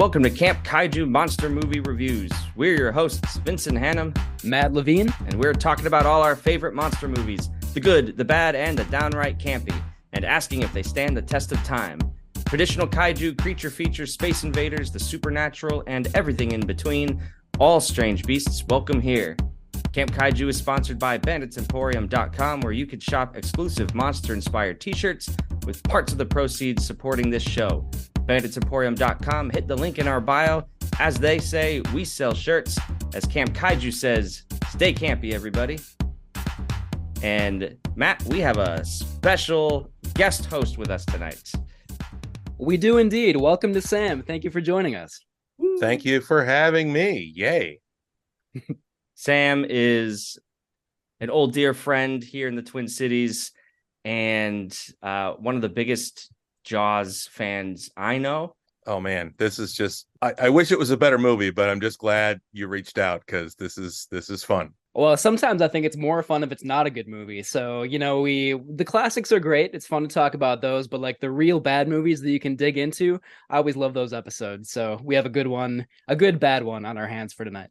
Welcome to Camp Kaiju Monster Movie Reviews. We're your hosts, Vincent, Hannam, Matt Levine, and we're talking about all our favorite monster movies, the good, the bad, and the downright campy, and asking if they stand the test of time. Traditional kaiju, creature features, space invaders, the supernatural, and everything in between. All strange beasts, welcome here. Camp Kaiju is sponsored by BanditsEmporium.com, where you can shop exclusive monster-inspired t-shirts with parts of the proceeds supporting this show. BanditsEmporium.com, hit the link in our bio. As they say, we sell shirts. As Camp Kaiju says, stay campy, everybody. And Matt, we have a special guest host with us tonight. We do indeed. Welcome to Sam. Thank you for joining us. Thank you for having me. Yay. Sam is an old dear friend here in the Twin Cities and one of the biggest Jaws fans I know. Oh man, this is just I wish it was a better movie, but I'm just glad you reached out because this is fun. Well, sometimes I think it's more fun if it's not a good movie. So, the classics are great. It's fun to talk about those, but like the real bad movies that you can dig into, I always love those episodes. So we have a good bad one on our hands for tonight.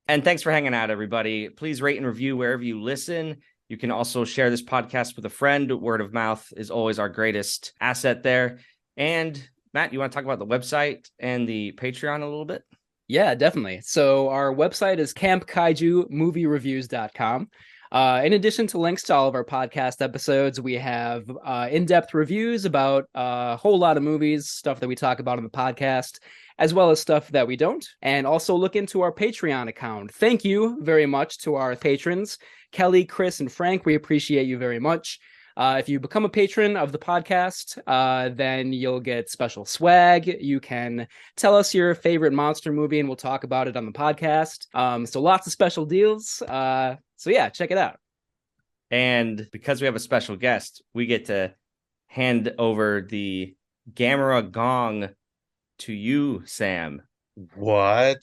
And thanks for hanging out, everybody. Please rate and review wherever you listen. You can also share this podcast with a friend. Word of mouth is always our greatest asset there. And Matt, you want to talk about the website and the Patreon a little bit? Yeah, definitely. So our website is campkaijumoviereviews.com. In addition to links to all of our podcast episodes, we have in-depth reviews about a whole lot of movies, stuff that we talk about on the podcast, as well as stuff that we don't. And also look into our Patreon account. Thank you very much to our patrons, Kelly, Chris, and Frank. We appreciate you very much. If you become a patron of the podcast, then you'll get special swag. You can tell us your favorite monster movie and we'll talk about it on the podcast. So lots of special deals. So yeah, check it out. And because we have a special guest, we get to hand over the Gamera Gong to you, Sam. What?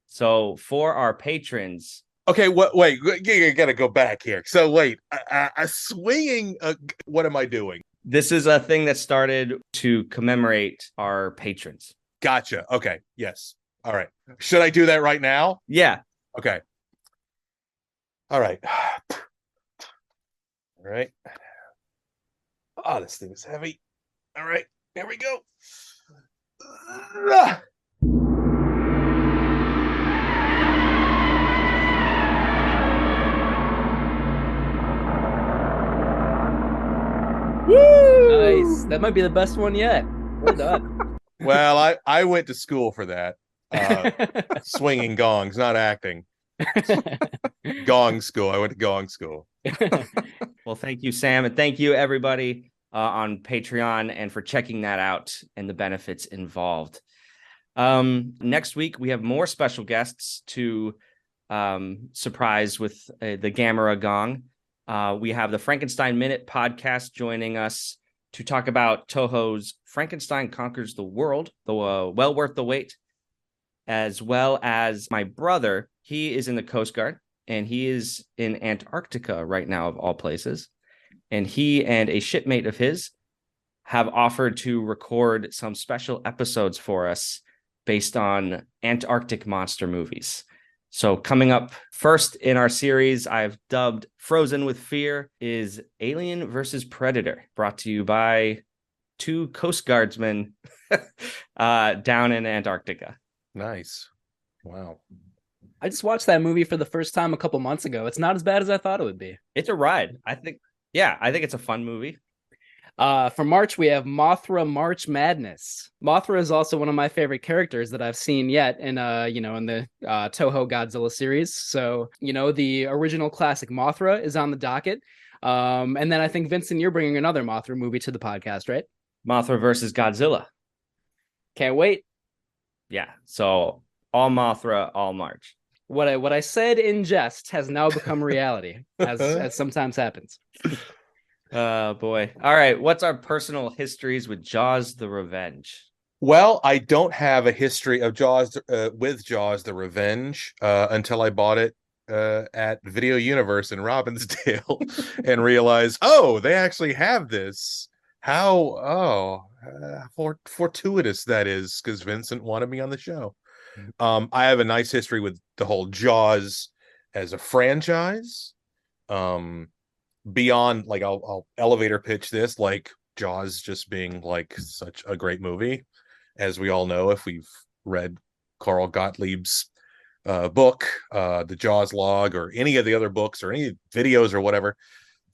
So for our patrons... Okay, wait, you gotta go back here. So wait, a swinging, what am I doing? This is a thing that started to commemorate our patrons. Gotcha. Okay, yes. All right. Should I do that right now? Yeah. Okay. All right. All right. Oh, this thing is heavy. All right, here we go. Woo! Nice. That might be the best one yet. Well done. Well, I went to school for that. Swinging gongs, not acting. Gong school. I went to gong school. Well, thank you, Sam. And thank you, everybody on Patreon and for checking that out and the benefits involved. Next week, we have more special guests to surprise with the Gamera Gong. We have the Frankenstein Minute podcast joining us to talk about Toho's Frankenstein Conquers the World, well worth the wait, as well as my brother. He is in the Coast Guard, and he is in Antarctica right now, of all places. And he and a shipmate of his have offered to record some special episodes for us based on Antarctic monster movies. So coming up first in our series, I've dubbed Frozen with Fear, is Alien versus Predator, brought to you by two Coast Guardsmen down in Antarctica. Nice. Wow. I just watched that movie for the first time a couple months ago. It's not as bad as I thought it would be. It's a ride. I think it's a fun movie. For March, we have Mothra March Madness. Mothra is also one of my favorite characters that I've seen yet in the Toho Godzilla series. So, the original classic Mothra is on the docket. And then I think, Vincent, you're bringing another Mothra movie to the podcast, right? Mothra versus Godzilla. Can't wait. Yeah. So all Mothra, all March. What I said in jest has now become reality, as sometimes happens. Oh, boy. All right. What's our personal histories with Jaws the Revenge? Well, I don't have a history of Jaws with Jaws the Revenge until I bought it at Video Universe in Robbinsdale and realized, oh, they actually have this Fortuitous that is, because Vincent wanted me on the show. I have a nice history with the whole Jaws as a franchise. Beyond, like, I'll elevator pitch this, like Jaws just being like such a great movie, as we all know if we've read Carl Gottlieb's book, the Jaws log, or any of the other books or any videos or whatever.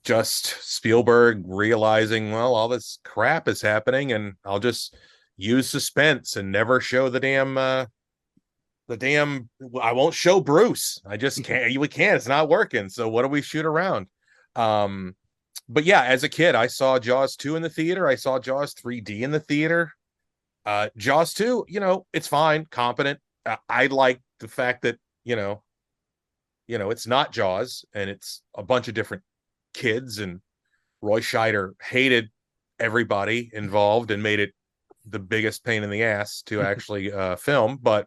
Just Spielberg realizing, well, all this crap is happening, and I'll just use suspense and never show the damn I won't show Bruce. I just can't. We can't. It's not working. So what do we shoot around? But yeah, as a kid, I saw Jaws 2 in the theater. I saw Jaws 3D in the theater. Jaws 2, it's fine, competent. I like the fact that, it's not Jaws, and it's a bunch of different kids, and Roy Scheider hated everybody involved and made it the biggest pain in the ass to actually film. But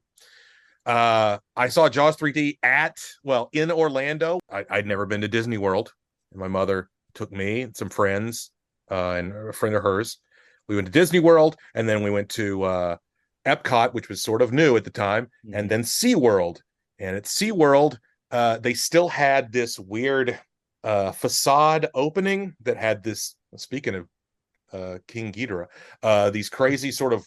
I saw Jaws 3D in Orlando. I'd never been to Disney World, and my mother took me and some friends and a friend of hers. We went to Disney World, and then we went to Epcot, which was sort of new at the time, and then SeaWorld. And at SeaWorld, they still had this weird facade opening that had this, speaking of King Ghidorah, these crazy sort of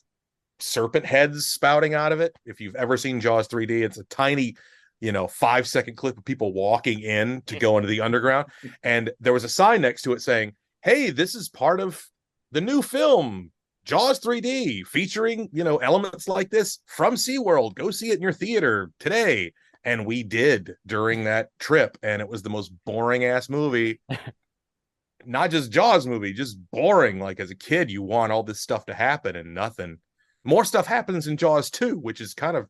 serpent heads spouting out of it. If you've ever seen Jaws 3D, it's a tiny 5-second clip of people walking in to go into the underground, and there was a sign next to it saying, hey, this is part of the new film Jaws 3D, featuring elements like this from SeaWorld. Go see it in your theater today. And we did during that trip, and it was the most boring ass movie. Not just Jaws movie, just boring. Like, as a kid, you want all this stuff to happen, and nothing. More stuff happens in Jaws 2, which is kind of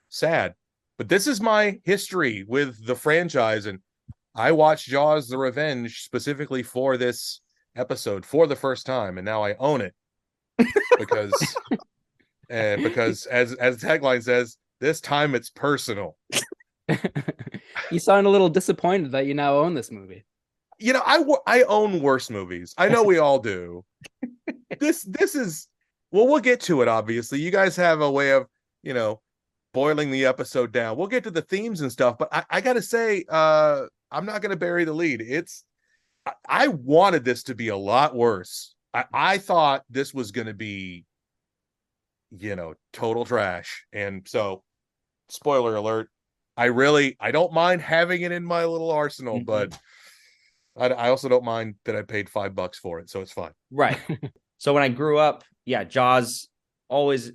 sad. But this is my history with the franchise, and I watched Jaws: The Revenge specifically for this episode for the first time, and now I own it because as the tagline says, this time it's personal. You sound a little disappointed that you now own this movie. I own worse movies. I know we all do. This is, well, we'll get to it. Obviously, you guys have a way of boiling the episode down. We'll get to the themes and stuff, but I gotta say, I'm not gonna bury the lead. I wanted this to be a lot worse. I thought this was gonna be total trash. And so, spoiler alert, I don't mind having it in my little arsenal, but I also don't mind that I paid $5 for it, so it's fine. Right. So when I grew up, yeah, Jaws will always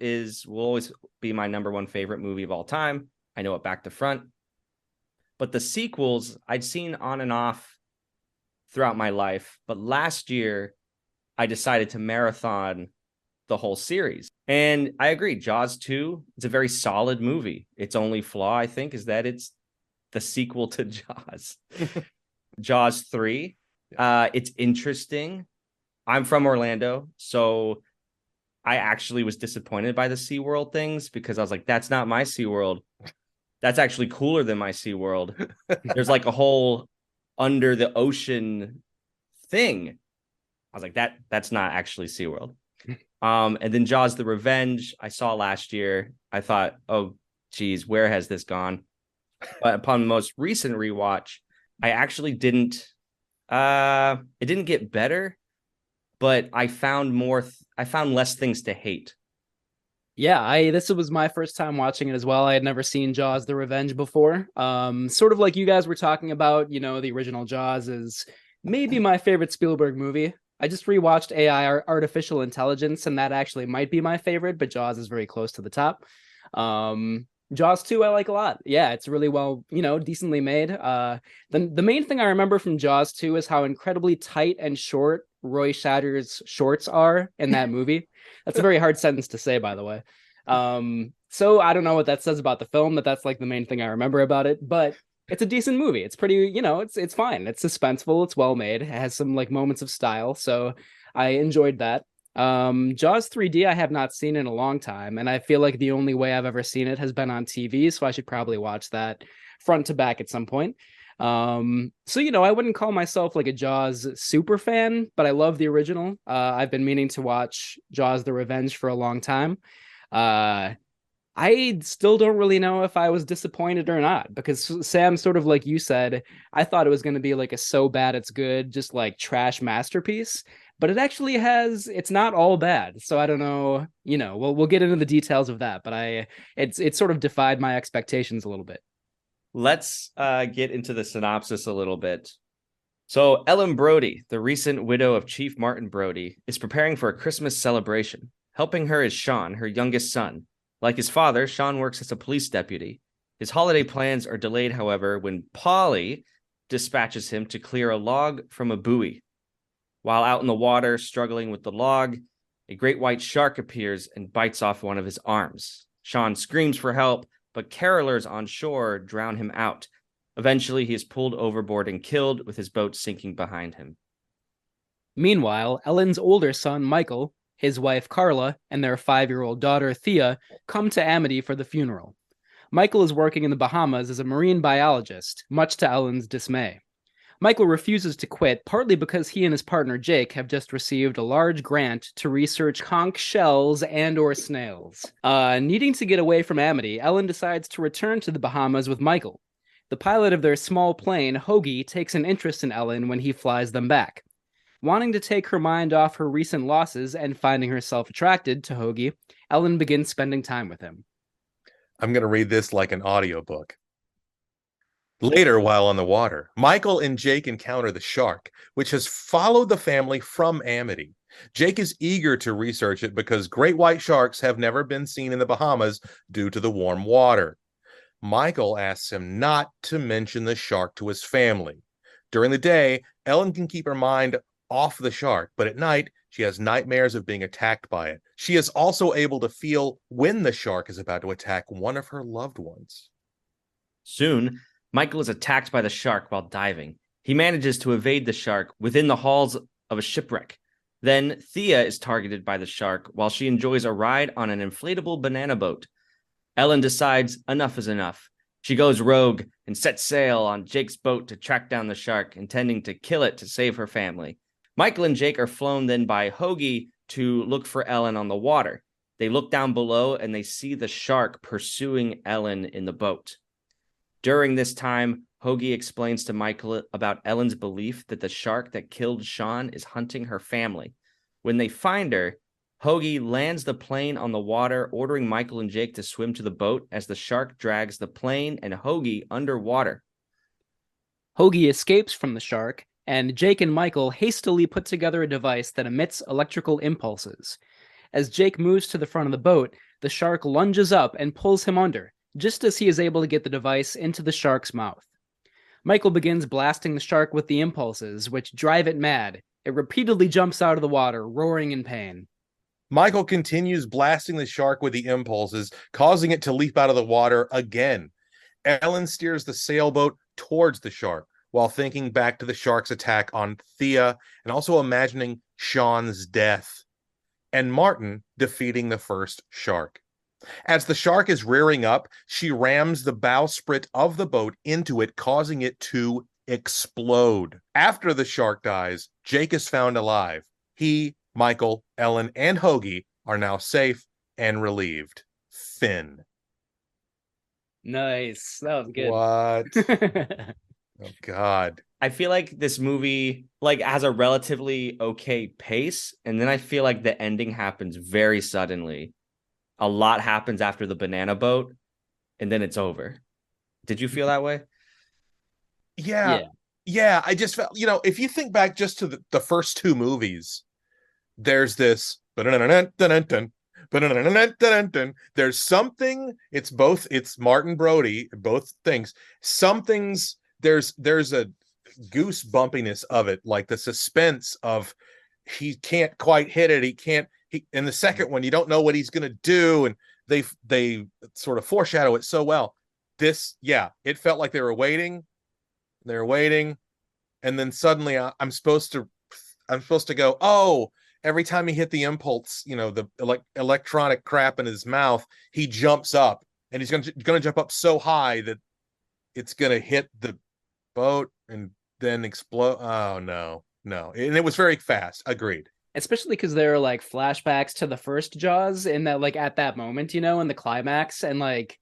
be my number one favorite movie of all time. I know it back to front. But the sequels I'd seen on and off throughout my life. But last year, I decided to marathon the whole series. And I agree, Jaws 2, it's a very solid movie. Its only flaw, I think, is that it's the sequel to Jaws. Jaws 3, it's interesting. I'm from Orlando, so I actually was disappointed by the SeaWorld things, because I was like, that's not my SeaWorld. That's actually cooler than my SeaWorld. There's like a whole under the ocean thing. I was like, that's not actually SeaWorld. And then Jaws: The Revenge, I saw last year. I thought, oh, geez, where has this gone? But upon the most recent rewatch, I actually didn't. It didn't get better, but I found less things to hate. Yeah, this was my first time watching it as well. I had never seen Jaws: The Revenge before. Sort of like you guys were talking about, the original Jaws is maybe my favorite Spielberg movie. I just rewatched AI, Artificial Intelligence, and that actually might be my favorite, but Jaws is very close to the top. Jaws 2 I like a lot. Yeah, it's really well, decently made. The main thing I remember from Jaws 2 is how incredibly tight and short Roy Scheider's shorts are in that movie. That's a very hard sentence to say, by the way. So I don't know what that says about the film, but that's like the main thing I remember about it. But it's a decent movie. It's pretty, it's fine. It's suspenseful. It's well made. It has some like moments of style. So I enjoyed that. Jaws 3D I have not seen in a long time, and I feel like the only way I've ever seen it has been on TV, so I should probably watch that front to back at some point. So I wouldn't call myself like a Jaws super fan, but I love the original. I've been meaning to watch Jaws: The Revenge for a long time. I still don't really know if I was disappointed or not, because Sam, sort of like you said, I thought it was going to be like a so bad it's good, just like trash masterpiece. But it actually it's not all bad. So I don't know, we'll get into the details of that, but it's sort of defied my expectations a little bit. Let's get into the synopsis a little bit. So Ellen Brody, the recent widow of Chief Martin Brody, is preparing for a Christmas celebration. Helping her is Sean, her youngest son. Like his father, Sean works as a police deputy. His holiday plans are delayed, however, when Polly dispatches him to clear a log from a buoy. While out in the water, struggling with the log, a great white shark appears and bites off one of his arms. Sean screams for help, but carolers on shore drown him out. Eventually, he is pulled overboard and killed, with his boat sinking behind him. Meanwhile, Ellen's older son, Michael, his wife Carla, and their 5-year-old daughter Thea come to Amity for the funeral. Michael is working in the Bahamas as a marine biologist, much to Ellen's dismay. Michael refuses to quit, partly because he and his partner Jake have just received a large grant to research conch shells and/or snails. Needing to get away from Amity, Ellen decides to return to the Bahamas with Michael. The pilot of their small plane, Hoagie, takes an interest in Ellen when he flies them back. Wanting to take her mind off her recent losses and finding herself attracted to Hoagie, Ellen begins spending time with him. I'm going to read this like an audiobook. Later, while on the water, Michael and Jake encounter the shark, which has followed the family from Amity. Jake is eager to research it because great white sharks have never been seen in the Bahamas due to the warm water. Michael asks him not to mention the shark to his family. During the day, Ellen can keep her mind off the shark, but at night, she has nightmares of being attacked by it. She is also able to feel when the shark is about to attack one of her loved ones. Soon, Michael is attacked by the shark while diving. He manages to evade the shark within the hulls of a shipwreck. Then Thea is targeted by the shark while she enjoys a ride on an inflatable banana boat. Ellen decides enough is enough. She goes rogue and sets sail on Jake's boat to track down the shark, intending to kill it to save her family. Michael and Jake are flown then by Hoagie to look for Ellen on the water. They look down below and they see the shark pursuing Ellen in the boat. During this time, Hoagie explains to Michael about Ellen's belief that the shark that killed Sean is hunting her family. When they find her, Hoagie lands the plane on the water, ordering Michael and Jake to swim to the boat as the shark drags the plane and Hoagie underwater. Hoagie escapes from the shark, and Jake and Michael hastily put together a device that emits electrical impulses. As Jake moves to the front of the boat, the shark lunges up and pulls him under, just as he is able to get the device into the shark's mouth. Michael begins blasting the shark with the impulses, which drive it mad. It repeatedly jumps out of the water, roaring in pain. Michael continues blasting the shark with the impulses, causing it to leap out of the water again. Ellen steers the sailboat towards the shark, while thinking back to the shark's attack on Thea and also imagining Sean's death and Martin defeating the first shark. As the shark is rearing up, she rams the bowsprit of the boat into it, causing it to explode. After the shark dies, Jake is found alive. He, Michael, Ellen, and Hoagie are now safe and relieved. Finn. Nice. That was good. What? Oh, God. I feel like this movie has a relatively okay pace, and then I feel like the ending happens very suddenly. A lot happens after the banana boat, and then it's over. Did you feel that way? Yeah. I just felt, if you think back just to the first two movies, there's this there's something, it's Martin Brody, both things. There's a goose bumpiness of it, like the suspense of he can't quite hit it. In the second one, you don't know what he's going to do, and they sort of foreshadow it so well. It felt like they were waiting, and then suddenly I'm supposed to go, oh, every time he hit the impulse, the electronic crap in his mouth, he jumps up, and he's going to jump up so high that it's going to hit the boat and then explode. Oh no, and it was very fast. Agreed. Especially because there are like flashbacks to the first Jaws in that, like, at that moment, you know, in the climax, and like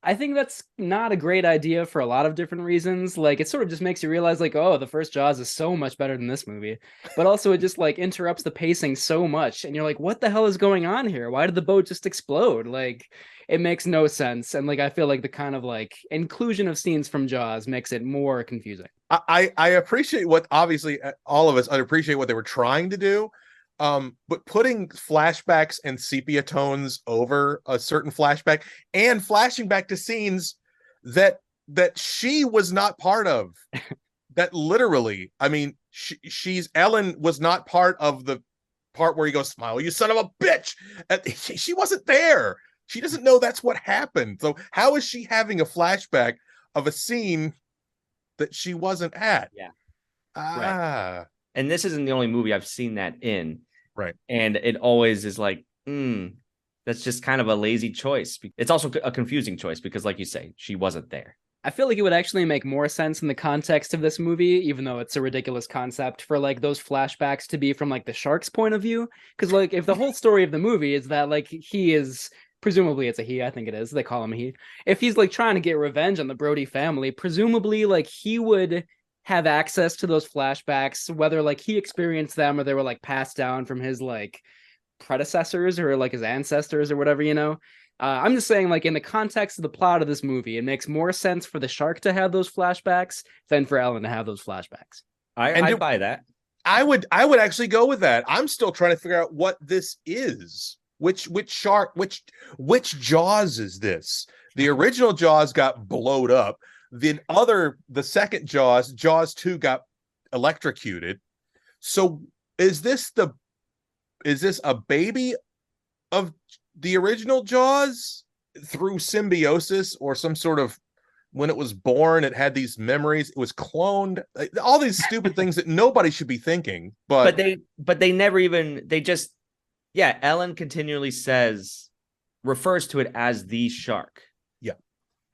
I think that's not a great idea for a lot of different reasons. Like, it sort of just makes you realize, like, oh, the first Jaws is so much better than this movie. But also, it just like interrupts the pacing so much, and you're like, what the hell is going on here? Why did the boat just explode? Like, it makes no sense. And like, I feel like the kind of like inclusion of scenes from Jaws makes it more confusing. I appreciate what, obviously all of us appreciate what they were trying to do. But putting flashbacks and sepia tones over a certain flashback and flashing back to scenes that she was not part of, that literally, I mean, she's Ellen was not part of the part where he goes, "Smile, you son of a bitch." She wasn't there. She doesn't know that's what happened. So how is she having a flashback of a scene that she wasn't at? Yeah. Right. And this isn't the only movie I've seen that in. Right. And it always is like, that's just kind of a lazy choice. It's also a confusing choice because, like you say, she wasn't there. I feel like it would actually make more sense in the context of this movie, even though it's a ridiculous concept, for like those flashbacks to be from like the shark's point of view. Because like if the whole story of the movie is that like he is, presumably it's a he, I think it is, they call him a he. If he's like trying to get revenge on the Brody family, presumably like he would have access to those flashbacks, whether like he experienced them or they were like passed down from his like predecessors or like his ancestors or whatever, you know. I'm just saying, like, in the context of the plot of this movie, it makes more sense for the shark to have those flashbacks than for Ellen to have those flashbacks. I buy that. I would actually go with that. I'm still trying to figure out what this is. Which shark, which Jaws is this? The original Jaws got blowed up. The second Jaws 2 got electrocuted. So is this a baby of the original Jaws through symbiosis, or some sort of, when it was born, it had these memories, it was cloned, all these stupid things that nobody should be thinking. But they never even, they just, yeah, Ellen continually refers to it as the shark. Yeah.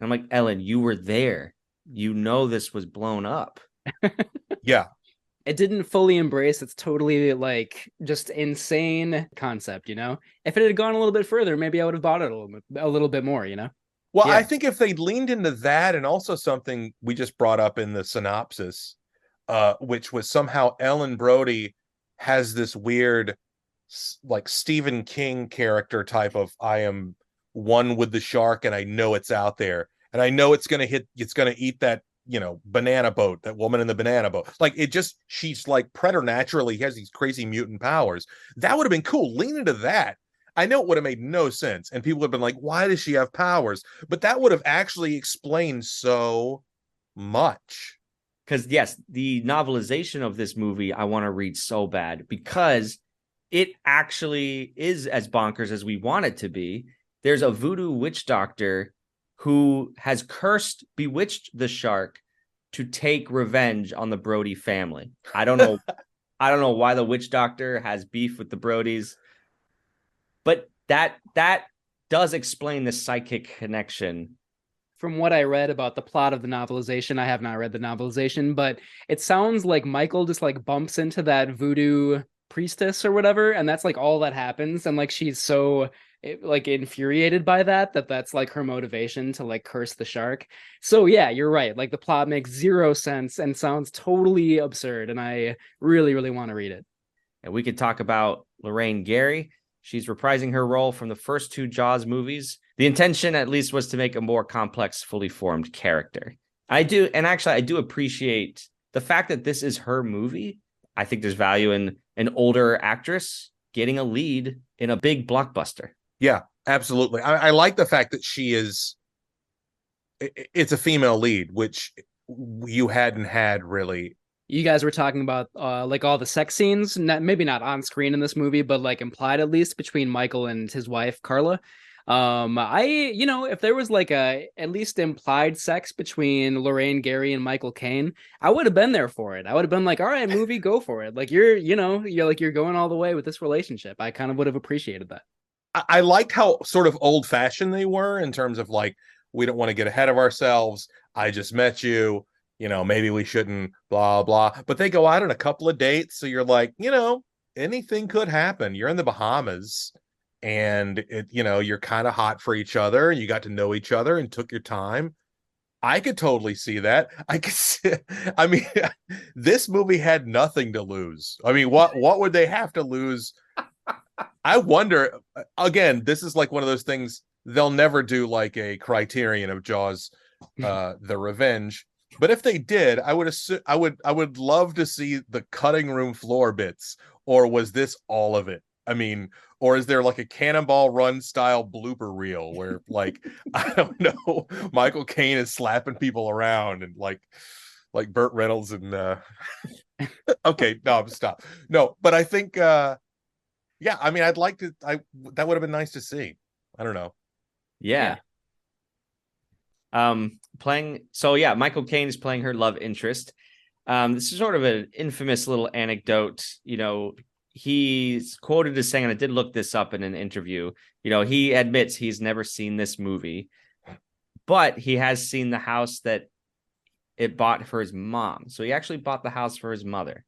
And I'm like, Ellen, you were there. You know this was blown up. Yeah. It didn't fully embrace its totally like just insane concept, you know. If it had gone a little bit further, maybe I would have bought it a little bit more, you know. Well, Yeah. I think if they'd leaned into that, and also something we just brought up in the synopsis, which was somehow Ellen Brody has this weird, like, Stephen King character type of, I am one with the shark and I know it's out there and I know it's going to eat that, you know, banana boat, that woman in the banana boat. Like, she's like preternaturally has these crazy mutant powers. That would have been cool. Lean into that. I know it would have made no sense, and people would have been like, why does she have powers? But that would have actually explained so much. Because yes, the novelization of this movie I want to read so bad, because it actually is as bonkers as we want it to be. There's a voodoo witch doctor who has bewitched the shark to take revenge on the Brody family. I don't know why the witch doctor has beef with the Brodys, but that does explain the psychic connection. From what I read about the plot of the novelization, I have not read the novelization, but it sounds like Michael just like bumps into that voodoo priestess or whatever, and that's like all that happens, and like she's so like infuriated by that's like her motivation to like curse the shark. So yeah, you're right, like the plot makes zero sense and sounds totally absurd, and I really, really want to read it. And we could talk about Lorraine Gary. She's reprising her role from the first two Jaws movies. The intention, at least, was to make a more complex, fully formed character. I do appreciate the fact that this is her movie. I think there's value in an older actress getting a lead in a big blockbuster. Yeah, absolutely. I like the fact that it's a female lead, which you hadn't had really. You guys were talking about like all the sex scenes, maybe not on screen in this movie, but like implied at least between Michael and his wife, Carla. If there was like at least implied sex between Lorraine Gary and Michael Caine, I would have been there for it. I would have been like, all right, movie, go for it. Like you're going all the way with this relationship. I kind of would have appreciated that. I liked how sort of old fashioned they were in terms of like, we don't want to get ahead of ourselves. I just met you. maybe we shouldn't blah blah, but they go out on a couple of dates, so you're like, anything could happen. You're in the Bahamas, and you're kind of hot for each other, and you got to know each other and took your time. I could totally see that. I could see, I mean, this movie had nothing to lose. I mean, what would they have to lose? I wonder, again, this is like one of those things they'll never do, like a Criterion of Jaws the Revenge. But if they did, I would love to see the cutting room floor bits. Or was this all of it? I mean, or is there like a Cannonball Run style blooper reel where, like, I don't know, Michael Caine is slapping people around and like Burt Reynolds and okay, no, stop. No, but I think yeah, I mean, I'd like to, that would have been nice to see. I don't know. Yeah. Michael Caine is playing her love interest. This is sort of an infamous little anecdote. He's quoted as saying, and I did look this up in an interview, he admits he's never seen this movie, but he has seen the house that it bought for his mom. So he actually bought the house for his mother,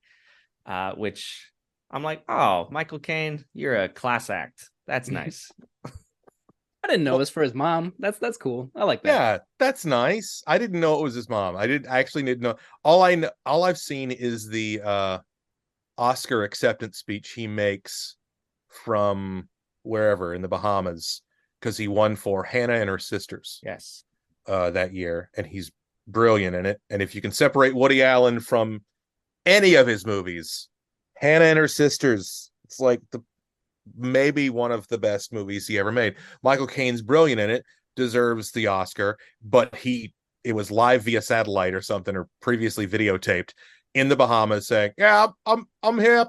which I'm like, oh, Michael Caine, you're a class act. That's nice. I didn't know it was for his mom. That's cool. I like that. Yeah, that's nice. I didn't know it was his mom. I didn't know. All I've seen is the Oscar acceptance speech he makes from wherever in the Bahamas, because he won for Hannah and Her Sisters. Yes. That year, and he's brilliant in it. And if you can separate Woody Allen from any of his movies, Hannah and Her Sisters, it's like maybe one of the best movies he ever made. Michael Caine's brilliant in it, deserves the Oscar, but it was live via satellite or something, or previously videotaped in the Bahamas, saying, yeah, I'm here,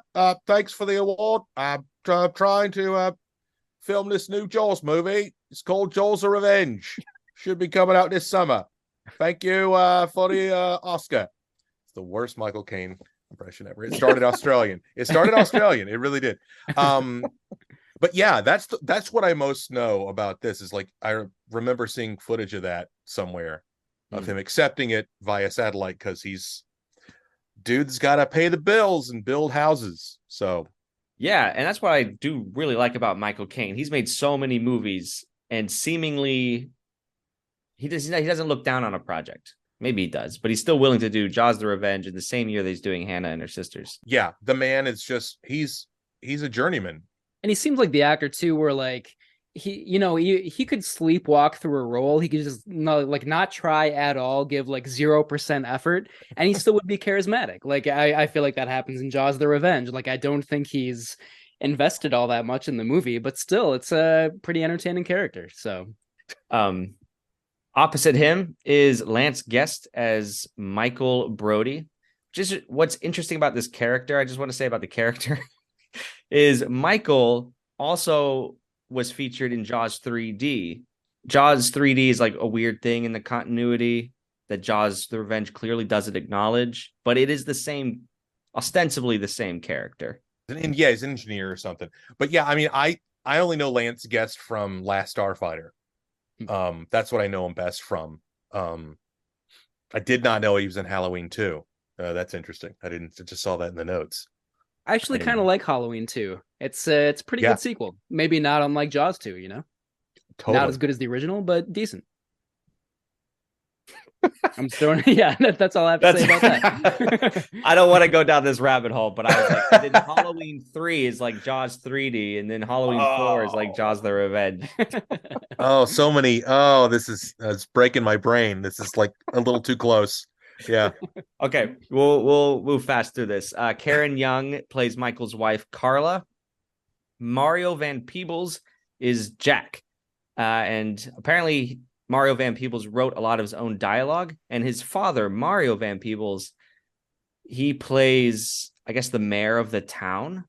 thanks for the award. I'm trying to film this new Jaws movie. It's called Jaws the Revenge. Should be coming out this summer. Thank you for the Oscar. It's the worst Michael Caine impression ever. It started Australian. It really did. But yeah, that's what I most know about this, is like, I remember seeing footage of that somewhere, of him accepting it via satellite, because dude's got to pay the bills and build houses. So yeah, and that's what I do really like about Michael Caine. He's made so many movies, and seemingly he doesn't look down on a project. Maybe he does, but he's still willing to do Jaws the Revenge in the same year that he's doing Hannah and Her Sisters. Yeah, the man is just, he's a journeyman. And he seems like the actor too, where like he could sleepwalk through a role. He could just not try at all, give like 0% effort, and he still would be charismatic. Like I feel like that happens in Jaws the Revenge. Like I don't think he's invested all that much in the movie, but still it's a pretty entertaining character. So opposite him is Lance Guest as Michael Brody. Just what's interesting about this character, I just want to say about the character is Michael also was featured in Jaws 3D. Jaws 3D is like a weird thing in the continuity that Jaws the Revenge clearly doesn't acknowledge, but it is ostensibly the same character. And yeah, he's an engineer or something. But yeah, I mean, I only know Lance Guest from Last Starfighter. That's what I know him best from. I did not know he was in Halloween 2. That's interesting. I just saw that in the notes. I actually kind of like Halloween 2. It's a pretty good sequel. Maybe not unlike Jaws 2, Totally. Not as good as the original, but decent. I'm just throwing. Yeah, that's all I have to say about that. I don't want to go down this rabbit hole, but I was like, then Halloween 3 is like Jaws 3D, and then Halloween 4 is like Jaws the Revenge. Oh, so many. Oh, this is it's breaking my brain. This is like a little too close. Yeah. Okay, we'll move fast through this. Karen Young plays Michael's wife, Carla. Mario Van Peebles is Jack. And apparently Mario Van Peebles wrote a lot of his own dialogue, and his father, Mario Van Peebles, he plays, I guess, the mayor of the town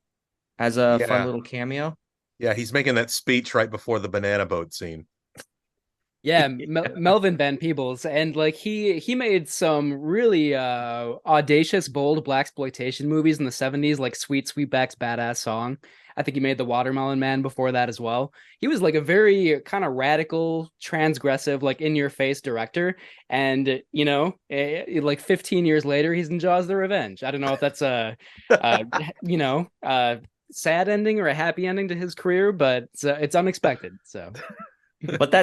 as a fun little cameo. Yeah, he's making that speech right before the banana boat scene. Yeah, Melvin Van Peebles, and like he made some really audacious, bold blaxploitation movies in the 70s, like Sweetback's Badass Song. I think he made The Watermelon Man before that as well. He was like a very kind of radical, transgressive, like in your face director. And, like 15 years later, he's in Jaws the Revenge. I don't know if that's uh, sad ending or a happy ending to his career, but it's unexpected. So, But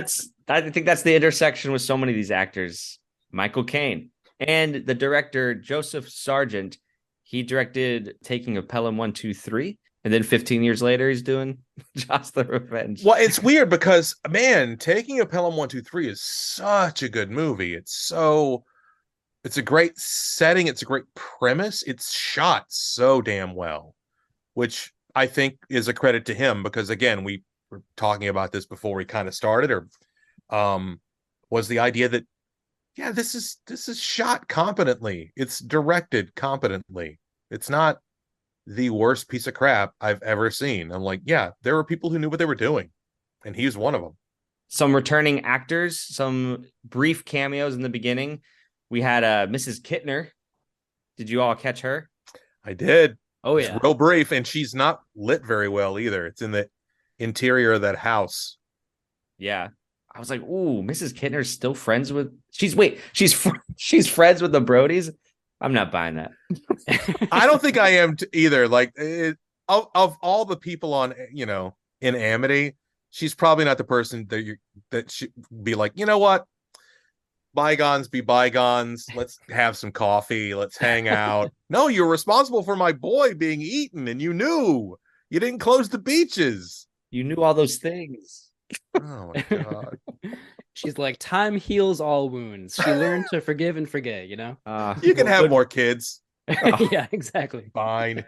I think that's the intersection with so many of these actors. Michael Caine and the director Joseph Sargent. He directed Taking of Pelham 1, 2, 3. And then 15 years later, he's doing Jaws the Revenge. Well, it's weird because, man, Taking of Pelham 1, 2, 3 is such a good movie. It's a great setting. It's a great premise. It's shot so damn well, which I think is a credit to him because, again, we were talking about this before we kind of started, or was the idea that, yeah, this is shot competently. It's directed competently. It's not the worst piece of crap I've ever seen. I'm like, yeah, there were people who knew what they were doing, and he's one of them. Some returning actors, some brief cameos in the beginning. We had Mrs. Kittner. Did you all catch her? I did. oh It's yeah, real brief, and she's not lit very well either. It's in the interior of that house. Yeah. I was like, ooh, Mrs. Kittner's still friends with she's friends with the Brodies. I'm not buying that. I don't think I am either. Like, of all the people on, in Amity, she's probably not the person that should be like, you know what? Bygones be bygones. Let's have some coffee. Let's hang out. No, you're responsible for my boy being eaten, and you knew. You didn't close the beaches. You knew all those things. Oh my god. she's like, time heals all wounds. She learned to forgive and forget. You can have more kids. Yeah, exactly. Fine.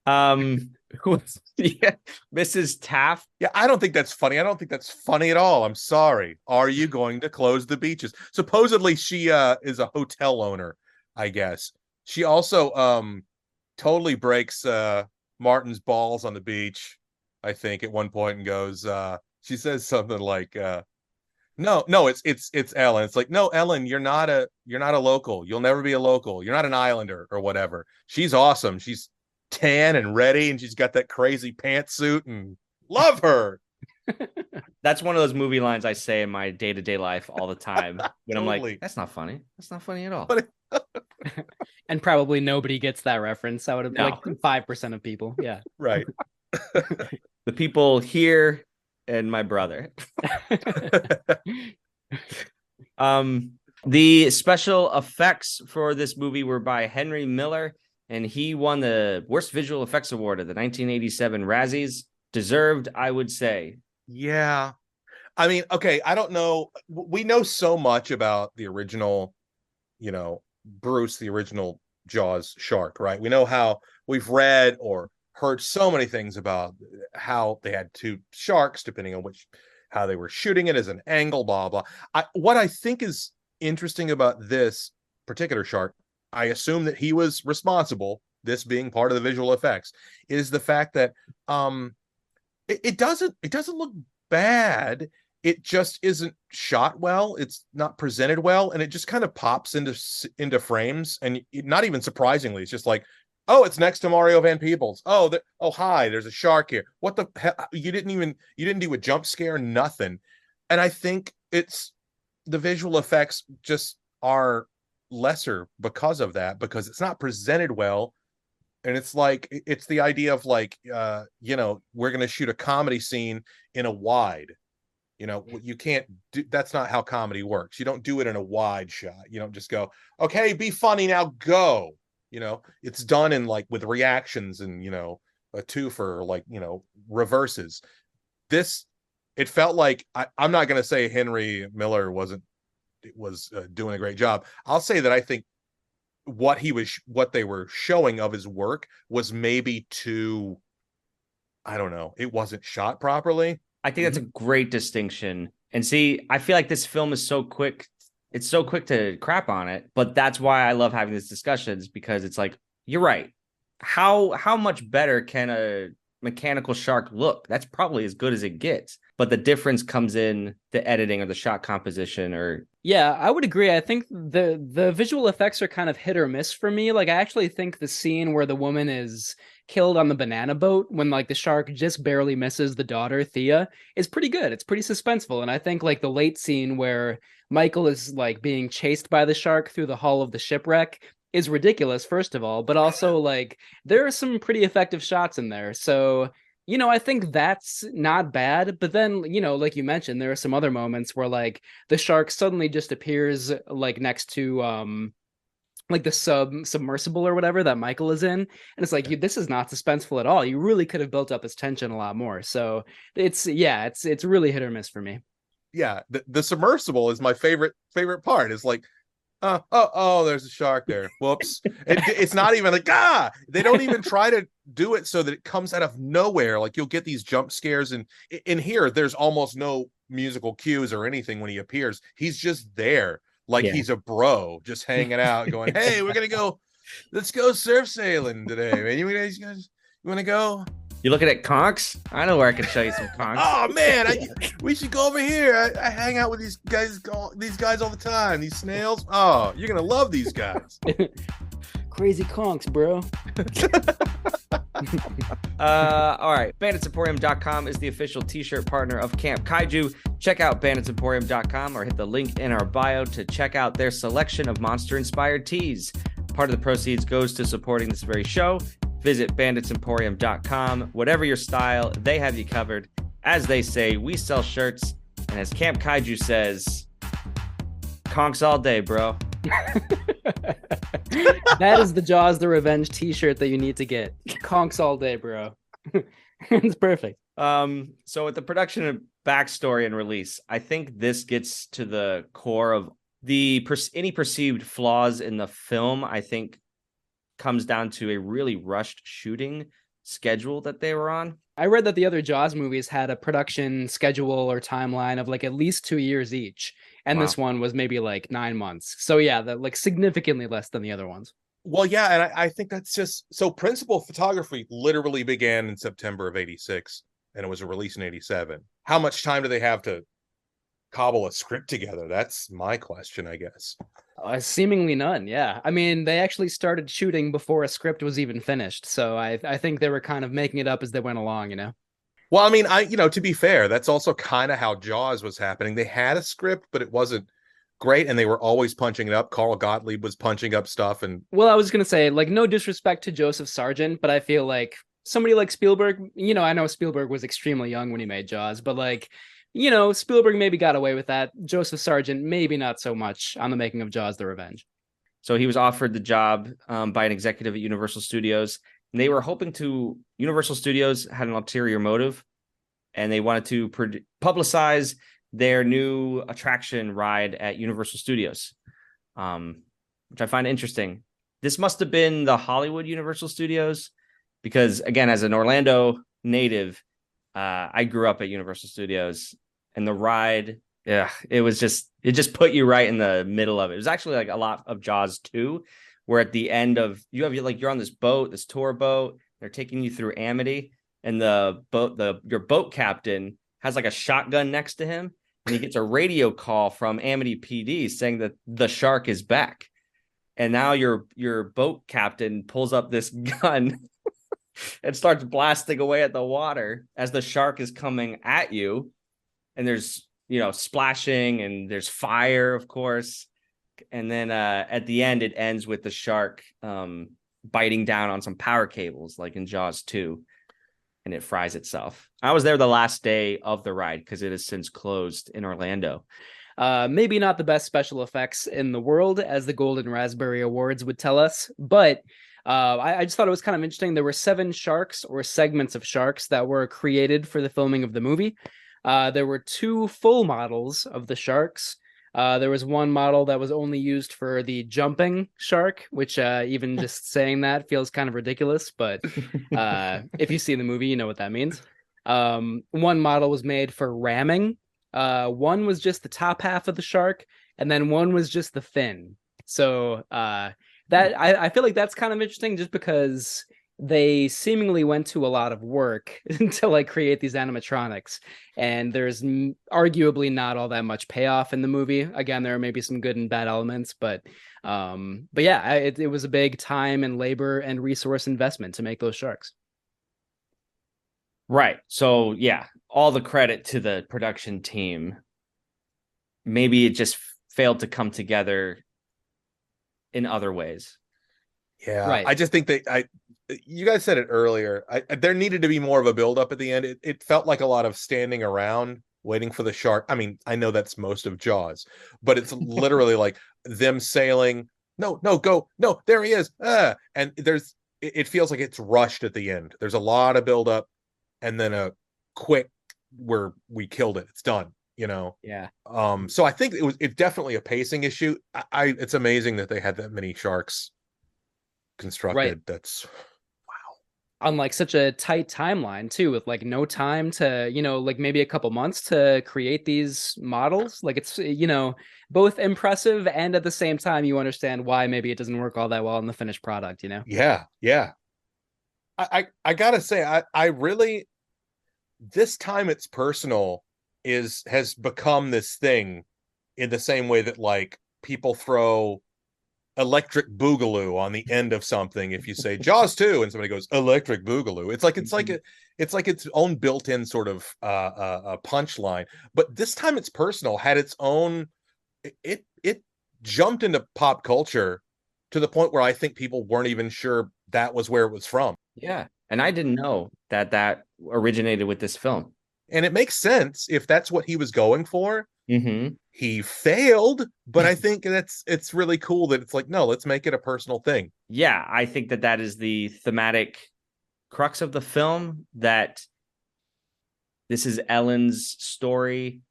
Yeah, Mrs. Taft. Yeah, I don't think that's funny. I don't think that's funny at all. I'm sorry. Are you going to close the beaches? Supposedly she is a hotel owner, I guess. She also totally breaks Martin's balls on the beach, I think, at one point, and goes she says something like no, it's Ellen. It's like, no, Ellen, you're not a local. You'll never be a local. You're not an islander or whatever. She's awesome. She's tan and ready, and she's got that crazy pantsuit, and love her. That's one of those movie lines I say in my day-to-day life all the time when I'm Totally. like, that's not funny. That's not funny at all. But And probably nobody gets that reference. I would have No. like 5% of people. Yeah. right. The people here and my brother. The special effects for this movie were by Henry Miller, and he won the Worst Visual Effects Award at the 1987 Razzies. Deserved, I would say. Yeah. I mean, okay, I don't know. We know so much about the original, Bruce, the original Jaws shark, right? We know how we've read or heard so many things about how they had two sharks, depending on how they were shooting it as an angle, blah, blah. What I think is interesting about this particular shark, I assume that he was responsible, this being part of the visual effects, is the fact that it doesn't look bad. It just isn't shot well. It's not presented well, and it just kind of pops into frames. And not even surprisingly, it's just like, oh, it's next to Mario Van Peebles. Oh, hi, there's a shark here. What the hell? You didn't do a jump scare, nothing. And I think it's the visual effects just are lesser because of that, because it's not presented well. And it's like, it's the idea of like, we're going to shoot a comedy scene in a wide. You can't do, that's not how comedy works. You don't do it in a wide shot. You don't just go, okay, be funny, now go. It's done in like with reactions and, a twofer, like, reverses. It felt like, I'm not going to say Henry Miller was doing a great job. I'll say that I think what they were showing of his work was maybe too, I don't know, it wasn't shot properly. I think that's a great distinction. And see, I feel like this film is so quick. It's so quick to crap on it, but that's why I love having these discussions, because it's like, you're right. How much better can a mechanical shark look? That's probably as good as it gets. But the difference comes in the editing or the shot composition. Or yeah, I would agree. I think the visual effects are kind of hit or miss for me. Like, I actually think the scene where the woman is killed on the banana boat when like the shark just barely misses the daughter Thea is pretty good. It's pretty suspenseful, and I think like the late scene where Michael is like being chased by the shark through the hull of the shipwreck is ridiculous, first of all, but also like there are some pretty effective shots in there. So, I think that's not bad. But then, like you mentioned, there are some other moments where like the shark suddenly just appears like next to like the submersible or whatever that Michael is in, and it's like this is not suspenseful at all. You really could have built up this tension a lot more. So it's really hit or miss for me. Yeah, the submersible is my favorite part. Is like, there's a shark there. Whoops. It's not even like they don't even try to do it so that it comes out of nowhere. Like you'll get these jump scares, and in here there's almost no musical cues or anything when he appears. He's just there. Like he's a bro just hanging out going, hey, let's go surf sailing today, man. You want to go? You looking at conchs? I know where I can show you some conchs. Oh man, we should go over here. I hang out with these guys all the time. These snails. Oh, you're gonna love these guys. Crazy conchs, bro. All right. BanditsEmporium.com is the official t-shirt partner of Camp Kaiju. Check out BanditsEmporium.com or hit the link in our bio to check out their selection of monster-inspired tees. Part of the proceeds goes to supporting this very show. Visit BanditsEmporium.com. Whatever your style, they have you covered. As they say, we sell shirts. And as Camp Kaiju says, conchs all day, bro. That is the Jaws the Revenge t-shirt that you need to get. Conchs all day, bro. It's perfect. So with the production and backstory and release, I think this gets to the core of any perceived flaws in the film. I think comes down to a really rushed shooting schedule that they were on. I read that the other Jaws movies had a production schedule or timeline of like at least 2 years each. And This one was maybe like 9 months. So yeah, that like significantly less than the other ones. Well, yeah, and I think that's just so. Principal photography literally began in September of '86, and it was released in '87. How much time do they have to cobble a script together? That's my question, I guess. Seemingly none. Yeah, I mean, they actually started shooting before a script was even finished. So I think they were kind of making it up as they went along. Well, I mean, to be fair, that's also kind of how Jaws was happening. They had a script, but it wasn't great, and they were always punching it up. Carl Gottlieb was punching up stuff, and well, I was gonna say, like, no disrespect to Joseph Sargent, but I feel like somebody like Spielberg, I know Spielberg was extremely young when he made Jaws, but like, Spielberg maybe got away with that. Joseph Sargent maybe not so much on the making of Jaws the Revenge. So he was offered the job by an executive at Universal Studios, and they were hoping to. Universal Studios had an ulterior motive, and they wanted to publicize their new attraction ride at Universal Studios, which I find interesting. This must have been the Hollywood Universal Studios, because again, as an Orlando native, I grew up at Universal Studios, and the ride, it just put you right in the middle of it. It was actually like a lot of Jaws 2, where at the end of you're on this boat, this tour boat, they're taking you through Amity, and your boat captain has like a shotgun next to him, and he gets a radio call from Amity PD saying that the shark is back. And now your boat captain pulls up this gun and starts blasting away at the water as the shark is coming at you. And there's, splashing, and there's fire, of course. And then at the end, it ends with the shark biting down on some power cables, like in Jaws 2. And it fries itself. I was there the last day of the ride because it has since closed in Orlando. Maybe not the best special effects in the world, as the Golden Raspberry Awards would tell us, but I just thought it was kind of interesting. There were 7 sharks or segments of sharks that were created for the filming of the movie. There were 2 full models of the sharks. There was one model that was only used for the jumping shark, which even just saying that feels kind of ridiculous. But if you see the movie, you know what that means. One model was made for ramming. One was just the top half of the shark, and then one was just the fin. So that I feel like that's kind of interesting, just because they seemingly went to a lot of work to like create these animatronics, and there's arguably not all that much payoff in the movie. Again, there are maybe some good and bad elements, but yeah, it was a big time and labor and resource investment to make those sharks. Right. So yeah, all the credit to the production team. Maybe it just failed to come together in other ways. Yeah, Right. I just think you guys said it earlier. There needed to be more of a build up at the end. It felt like a lot of standing around waiting for the shark. I mean, I know that's most of Jaws, but it's literally like them sailing. No, no, go. No, there he is. And it feels like it's rushed at the end. There's a lot of build up and then a quick where we killed it. It's done, you know? Yeah. So I think it's definitely a pacing issue. It's amazing that they had that many sharks constructed. Right. That's On like such a tight timeline too, with like no time to, like maybe a couple months to create these models. Like it's, both impressive, and at the same time you understand why maybe it doesn't work all that well in the finished product. yeah. I gotta say, I really, this time it's personal has become this thing in the same way that like people throw electric boogaloo on the end of something if you say Jaws 2 and somebody goes electric boogaloo. It's like its own built-in sort of punchline. But this time it's personal, had its own, it jumped into pop culture to the point where I think people weren't even sure that was where it was from. Yeah. And I didn't know that originated with this film. And it makes sense if that's what he was going for. Mm-hmm. He failed, but I think it's really cool that it's like, no, let's make it a personal thing. Yeah, I think that is the thematic crux of the film, that this is Ellen's story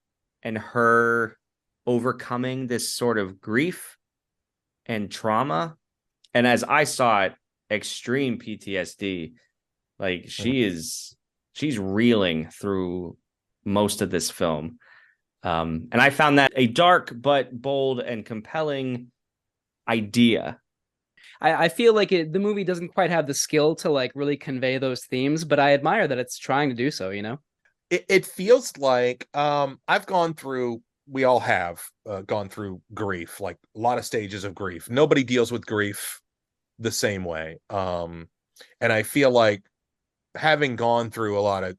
and her overcoming this sort of grief and trauma. And as I saw it, extreme PTSD. Like she's reeling through most of this film. And I found that a dark but bold and compelling idea. I feel like the movie doesn't quite have the skill to like really convey those themes, but I admire that it's trying to do so, It feels like we all have gone through grief, like a lot of stages of grief. Nobody deals with grief the same way. And I feel like having gone through a lot of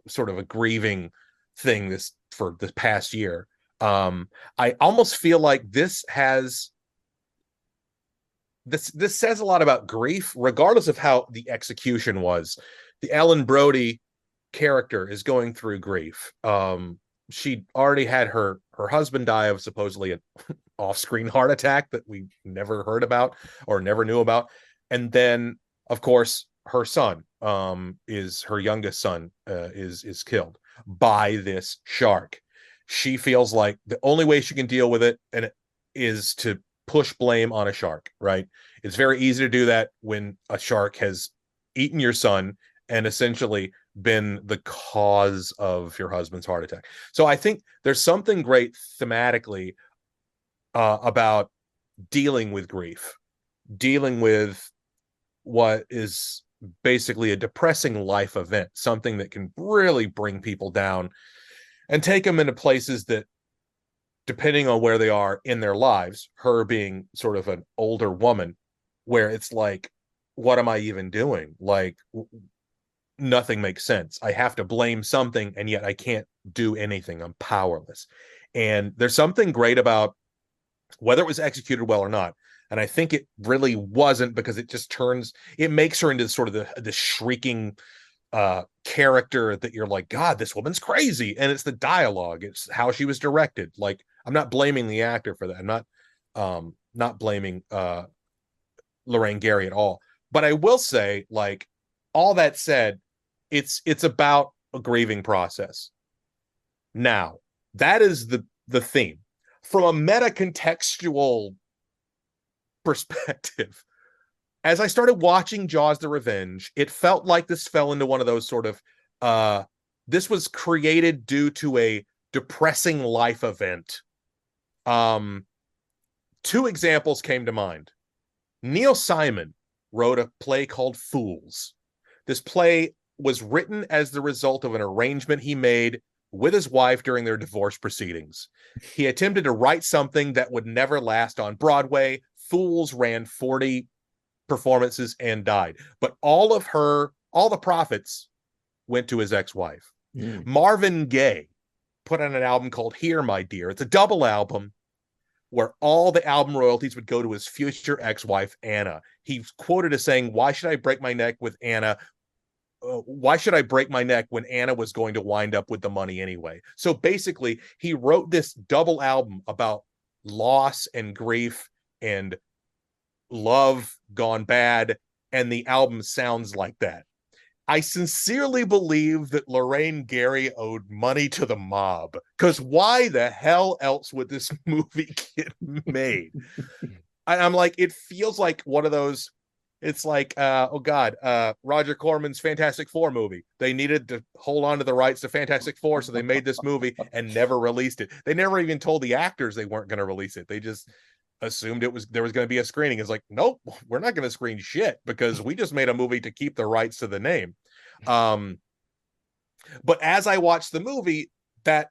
sort of a grieving thing for the past year, I almost feel like this says a lot about grief, regardless of how the execution was. The Ellen Brody character is going through grief. She already had her husband die of supposedly an off-screen heart attack that we never heard about or never knew about. And then, of course, her son, her youngest son, is killed by this shark. She feels like the only way she can deal with it is to push blame on a shark, right? It's very easy to do that when a shark has eaten your son and essentially been the cause of your husband's heart attack. So I think there's something great thematically about dealing with grief, dealing with what is basically a depressing life event, something that can really bring people down and take them into places that, depending on where they are in their lives, her being sort of an older woman, where it's like, what am I even doing? Like, nothing makes sense. I have to blame something, and yet I can't do anything. I'm powerless. And there's something great about whether it was executed well or not. And I think it really wasn't, because it makes her into sort of the shrieking character that you're like, God, this woman's crazy. And it's the dialogue. It's how she was directed. Like, I'm not blaming the actor for that. I'm not blaming Lorraine Gary at all. But I will say, like, all that said, it's about a grieving process. Now, that is the theme. From a meta-contextual perspective, as I started watching Jaws: The Revenge, it felt like this fell into one of those sort of this was created due to a depressing life event. Two examples came to mind. Neil Simon wrote a play called Fools. This play was written as the result of an arrangement he made with his wife during their divorce proceedings. He attempted to write something that would never last on Broadway. Fools ran 40 performances and died. But all the profits went to his ex-wife. Marvin Gaye put on an album called Here, My Dear. It's a double album where all the album royalties would go to his future ex-wife, Anna. He's quoted as saying, "Why should I break my neck with Anna? Why should I break my neck when Anna was going to wind up with the money anyway?" So basically, he wrote this double album about loss and grief and love gone bad, and the album sounds like that. I sincerely believe that Lorraine Gary owed money to the mob, because why the hell else would this movie get made? I'm like, it feels like one of those. It's like, Roger Corman's Fantastic Four movie. They needed to hold on to the rights to Fantastic Four, so they made this movie and never released it. They never even told the actors they weren't going to release it. They just assumed there was going to be a screening. It's like, nope, we're not going to screen shit because we just made a movie to keep the rights to the name. But as I watched the movie, that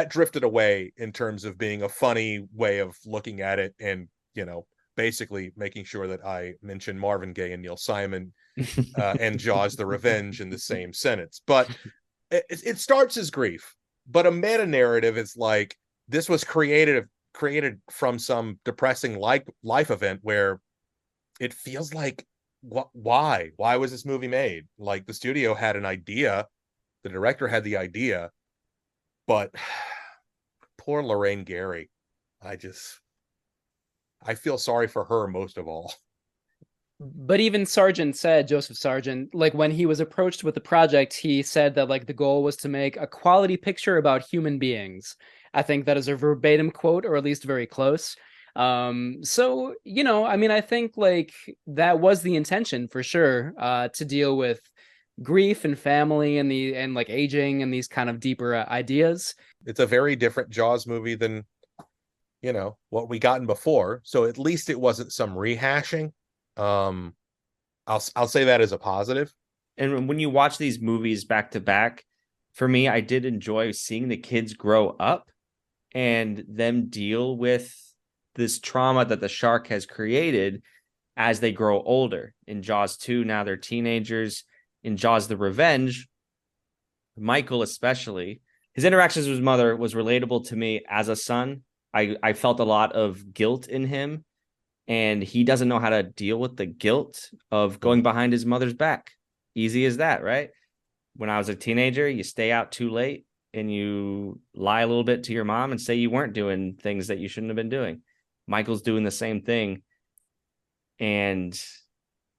drifted away in terms of being a funny way of looking at it, and basically making sure that I mention Marvin Gaye and Neil Simon and Jaws: The Revenge in the same sentence. But it starts as grief, but a meta narrative is like, this was created from some depressing life event where it feels like, why was this movie made? Like, the studio had an idea, the director had the idea, but poor Lorraine Gary, I feel sorry for her most of all. But even Joseph Sargent, like, when he was approached with the project, he said that, like, the goal was to make a quality picture about human beings. I think that is a verbatim quote, or at least very close. So, I think, like, that was the intention for sure, to deal with grief and family and like aging and these kind of deeper ideas. It's a very different Jaws movie than what we gotten before, so at least it wasn't some rehashing. I'll say that as a positive. And when you watch these movies back to back, for me, I did enjoy seeing the kids grow up and them deal with this trauma that the shark has created as they grow older. In Jaws 2, now they're teenagers. In Jaws: The Revenge, Michael especially, his interactions with his mother was relatable to me as a son. I felt a lot of guilt in him, and he doesn't know how to deal with the guilt of going behind his mother's back. Easy as that, right? When I was a teenager, you stay out too late and you lie a little bit to your mom and say you weren't doing things that you shouldn't have been doing. Michael's doing the same thing, and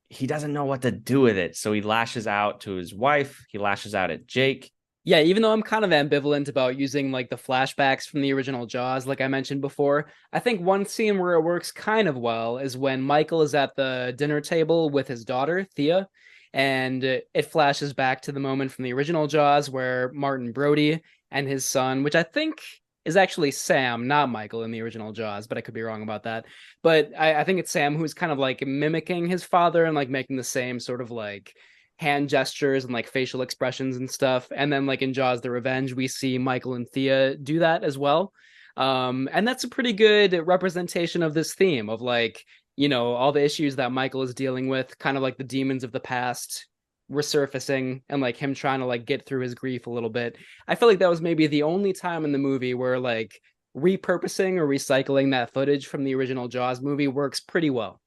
he doesn't know what to do with it. So he lashes out to his wife. He lashes out at Jake. Yeah, even though I'm kind of ambivalent about using, like, the flashbacks from the original Jaws, like I mentioned before, I think one scene where it works kind of well is when Michael is at the dinner table with his daughter, Thea, and it flashes back to the moment from the original Jaws where Martin Brody and his son, which I think is actually Sam, not Michael in the original Jaws, but I could be wrong about that. But I think it's Sam who's kind of like mimicking his father and like making the same sort of like hand gestures and like facial expressions and stuff. And then, like, in Jaws: The Revenge, we see Michael and Thea do that as well. And that's a pretty good representation of this theme of, like, all the issues that Michael is dealing with, kind of like the demons of the past resurfacing, and like him trying to like get through his grief a little bit. I feel like that was maybe the only time in the movie where like repurposing or recycling that footage from the original Jaws movie works pretty well.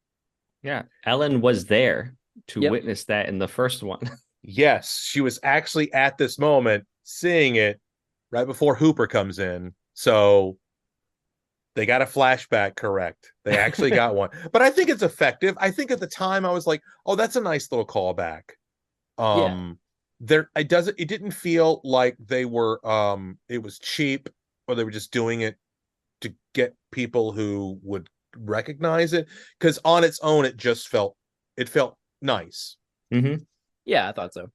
Yeah, Ellen was there to witness that in the first one. Yes, she was actually at this moment seeing it right before Hooper comes in. So they got a flashback correct. They actually got one. But I think it's effective. I think at the time I was like, oh, that's a nice little callback. It didn't feel like they were it was cheap, or they were just doing it to get people who would recognize it, because on its own it felt nice. Mm-hmm. Yeah, I thought so.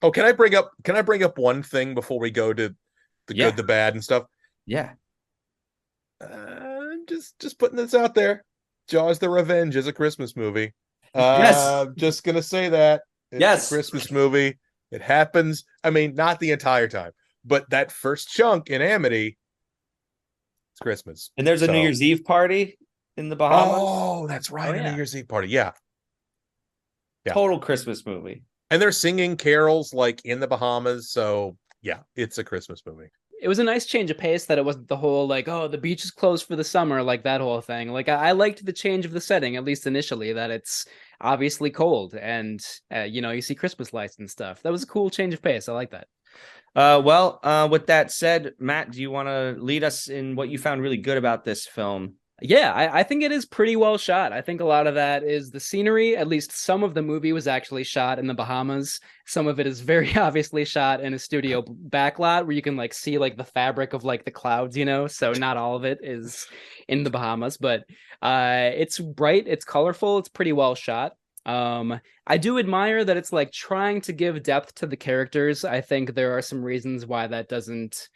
Oh, can I bring up one thing before we go to the good, the bad, and stuff? Yeah. Just putting this out there. Jaws the Revenge is a Christmas movie. Yes. Just gonna say that. It's Yes. a Christmas movie. It happens. I mean, not the entire time, but that first chunk in Amity, it's Christmas. And there's a New So- Year's Eve party in the Bahamas. Oh, that's right. Oh, a yeah. New Year's Eve party. Yeah. Yeah. Total Christmas movie. And they're singing carols like in the Bahamas. So yeah, it's a Christmas movie. It was a nice change of pace that it wasn't the whole like, oh, the beach is closed for the summer, like that whole thing. Like I liked the change of the setting, at least initially, that it's obviously cold and you see Christmas lights and stuff. That was a cool change of pace. I like that. With that said, Matt, do you want to lead us in what you found really good about this film? Yeah, I think it is pretty well shot. I think a lot of that is the scenery. At least some of the movie was actually shot in the Bahamas. Some of it is very obviously shot in a studio backlot where you can like see like the fabric of like the clouds, so not all of it is in the Bahamas, but it's bright, it's colorful, it's pretty well shot. I do admire that it's like trying to give depth to the characters. I think there are some reasons why that doesn't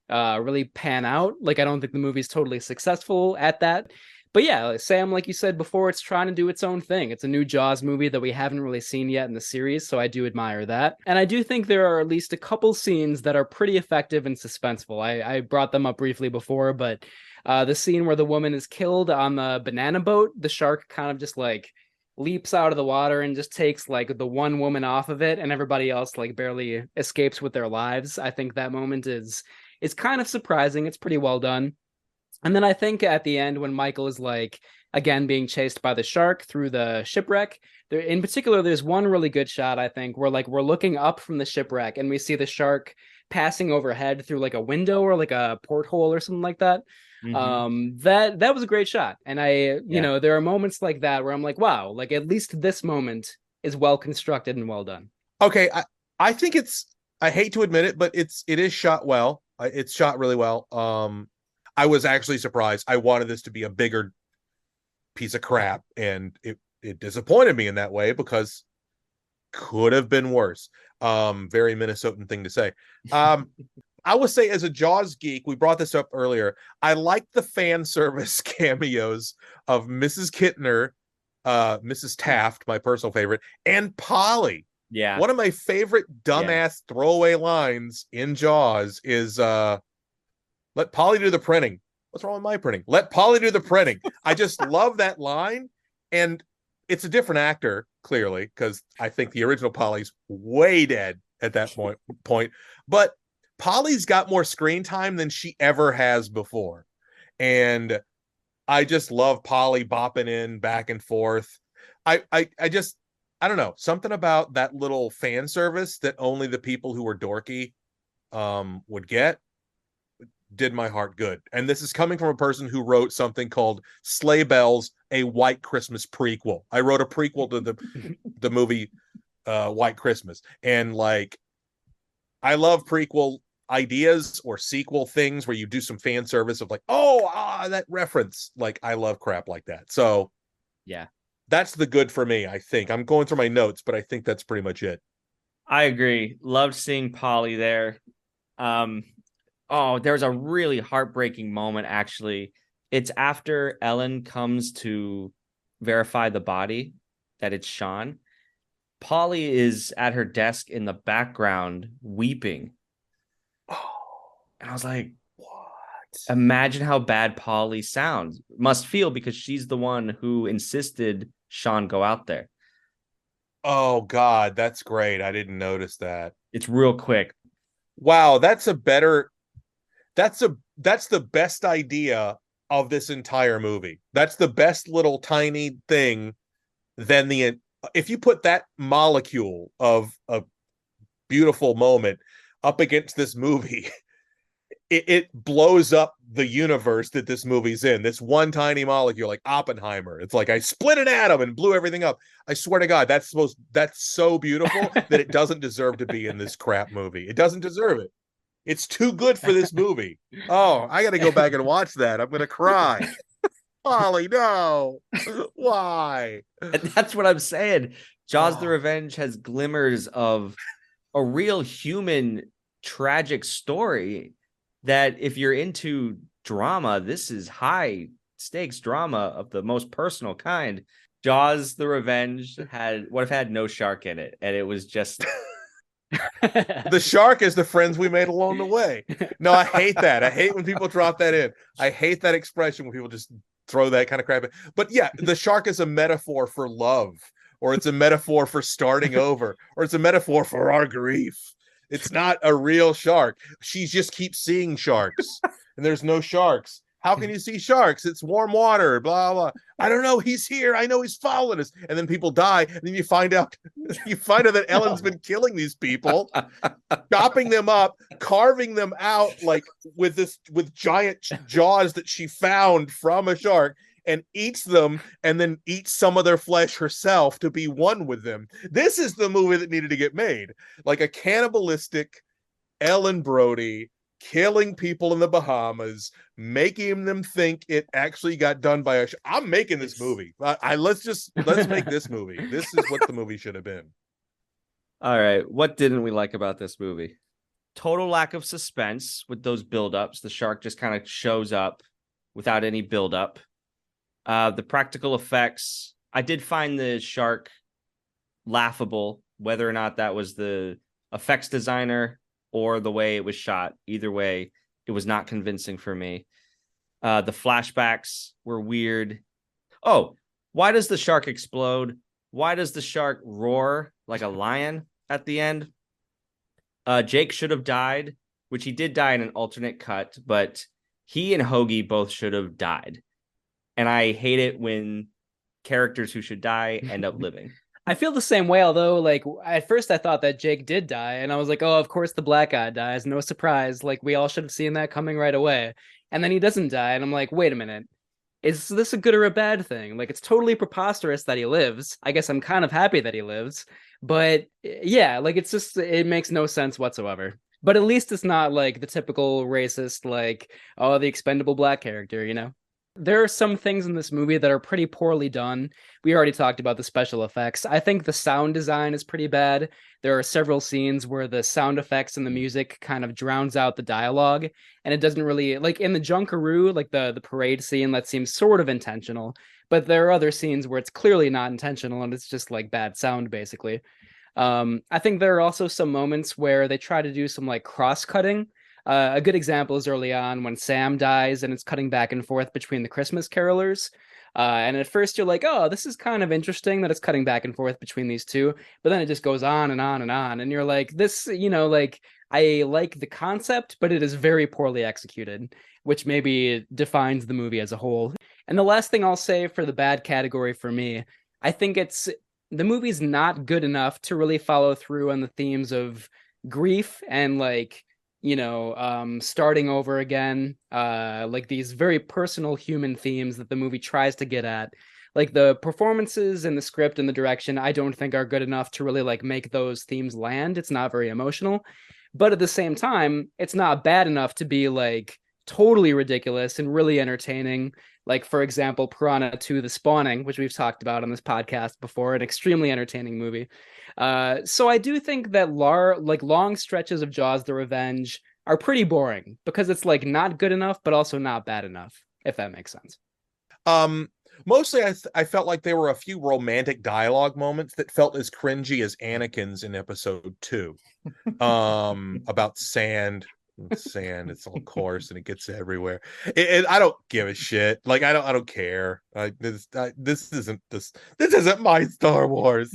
really pan out. Like I don't think the movie's totally successful at that. But yeah, Sam, like you said before, it's trying to do its own thing. It's a new Jaws movie that we haven't really seen yet in the series, so I do admire that. And I do think there are at least a couple scenes that are pretty effective and suspenseful. I brought them up briefly before, but the scene where the woman is killed on the banana boat, the shark kind of just like leaps out of the water and just takes like the one woman off of it, and everybody else like barely escapes with their lives. I think that moment is kind of surprising. It's pretty well done. And then I think at the end when Michael is like, again, being chased by the shark through the shipwreck, there, in particular, there's one really good shot, I think, where like we're looking up from the shipwreck and we see the shark passing overhead through like a window or like a porthole or something like that. Mhm. That was a great shot. And there are moments like that where I'm like, wow, like at least this moment is well constructed and well done. Okay, I think I hate to admit it, but it is shot well. It's shot really well. I was actually surprised. I wanted this to be a bigger piece of crap, and it disappointed me in that way because could have been worse. Very Minnesotan thing to say. I would say as a Jaws geek, we brought this up earlier. I like the fan service cameos of Mrs. Kittner, Mrs. Taft, my personal favorite, and Polly. Yeah. One of my favorite dumbass throwaway lines in Jaws is let Polly do the printing. What's wrong with my printing? Let Polly do the printing. I just love that line. And it's a different actor, clearly, because I think the original Polly's way dead at that point. But Polly's got more screen time than she ever has before. And I just love Polly bopping in back and forth. I don't know, something about that little fan service that only the people who were dorky would get did my heart good. And this is coming from a person who wrote something called Sleigh Bells, a White Christmas prequel. I wrote a prequel to the movie White Christmas. And like, I love prequel ideas or sequel things where you do some fan service of like, that reference. Like, I love crap like that. So Yeah. that's the good for me, I think. I'm going through my notes, but I think that's pretty much it. I agree. Loved seeing Polly there. There's a really heartbreaking moment, actually. It's after Ellen comes to verify the body that it's Sean. Polly is at her desk in the background weeping. And I was like, what? Imagine how bad Polly must feel, because she's the one who insisted Sean go out there. Oh God, that's great. I didn't notice that. It's real quick. Wow, that's the best idea of this entire movie. That's the best little tiny thing. Then if you put that molecule of a beautiful moment up against this movie, it blows up the universe that this movie's in. This one tiny molecule, like Oppenheimer. It's like I split an atom and blew everything up. I swear to God, that's so beautiful that it doesn't deserve to be in this crap movie. It doesn't deserve it. It's too good for this movie. Oh, I got to go back and watch that. I'm going to cry. Polly, no. Why? And that's what I'm saying. Jaws the Revenge has glimmers of a real human tragic story that if you're into drama, this is high stakes drama of the most personal kind. Jaws: The Revenge would have had no shark in it, and it was just The shark is the friends we made along the way. No, I hate that. I hate when people drop that in. I hate that expression when people just throw that kind of crap in. But yeah, the shark is a metaphor for love, or it's a metaphor for starting over, or it's a metaphor for our grief. It's not a real shark. She just keeps seeing sharks, and there's no sharks. How can you see sharks? It's warm water, blah, blah. I don't know. He's here. I know he's following us. And then people die. And then you find out that Ellen's been killing these people, chopping them up, carving them out like with giant jaws that she found from a shark, and eats them, and then eats some of their flesh herself to be one with them. This is the movie that needed to get made. Like a cannibalistic Ellen Brody killing people in the Bahamas, making them think it actually got done by a I'm making this movie. Let's make this movie. This is what the movie should have been. All right. What didn't we like about this movie? Total lack of suspense with those buildups. The shark just kind of shows up without any buildup. The practical effects. I did find the shark laughable, whether or not that was the effects designer or the way it was shot. Either way, it was not convincing for me. The flashbacks were weird. Oh, why does the shark explode? Why does the shark roar like a lion at the end? Jake should have died, which he did die in an alternate cut, but he and Hoagie both should have died. And I hate it when characters who should die end up living. I feel the same way, although, like, at first I thought that Jake did die, and I was like, oh, of course the black guy dies, no surprise, like, we all should have seen that coming right away. And then he doesn't die, and I'm like, wait a minute, is this a good or a bad thing? Like, it's totally preposterous that he lives. I guess I'm kind of happy that he lives, but yeah, like, it's just, it makes no sense whatsoever. But at least it's not, like, the typical racist, like, oh, the expendable black character, you know? There are some things in this movie that are pretty poorly done. We already talked about the special effects. I think the sound design is pretty bad. There are several scenes where the sound effects and the music kind of drowns out the dialogue, and it doesn't really, like in the Junkaroo, like the parade scene, that seems sort of intentional, but there are other scenes where it's clearly not intentional and it's just like bad sound, basically. I think there are also some moments where they try to do some like cross-cutting. A good example is early on when Sam dies and it's cutting back and forth between the Christmas carolers. And at first you're like, oh, this is kind of interesting that it's cutting back and forth between these two. But then it just goes on and on and on. And you're like, this, you know, like, I like the concept, but it is very poorly executed, which maybe defines the movie as a whole. And the last thing I'll say for the bad category for me, I think the movie's not good enough to really follow through on the themes of grief and like, you know, starting over again, like these very personal human themes that the movie tries to get at. Like the performances and the script and the direction, I don't think are good enough to really like make those themes land. It's not very emotional, but at the same time, it's not bad enough to be like totally ridiculous and really entertaining. Like, for example, Piranha 2: The Spawning, which we've talked about on this podcast before, an extremely entertaining movie. So I do think that long stretches of Jaws: The Revenge are pretty boring because it's like not good enough, but also not bad enough, if that makes sense. Mostly I felt like there were a few romantic dialogue moments that felt as cringy as Anakin's in episode 2. About sand. It's all coarse and it gets everywhere. I don't give a shit. Like I don't care. This isn't my Star Wars.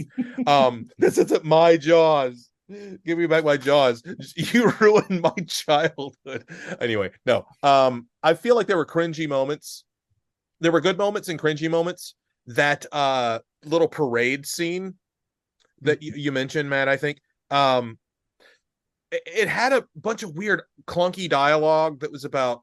This isn't my Jaws. Give me back my Jaws. You ruined my childhood. Anyway, no. I feel like there were cringy moments. There were good moments and cringy moments. That little parade scene that you mentioned, Matt, I think. It had a bunch of weird clunky dialogue that was about,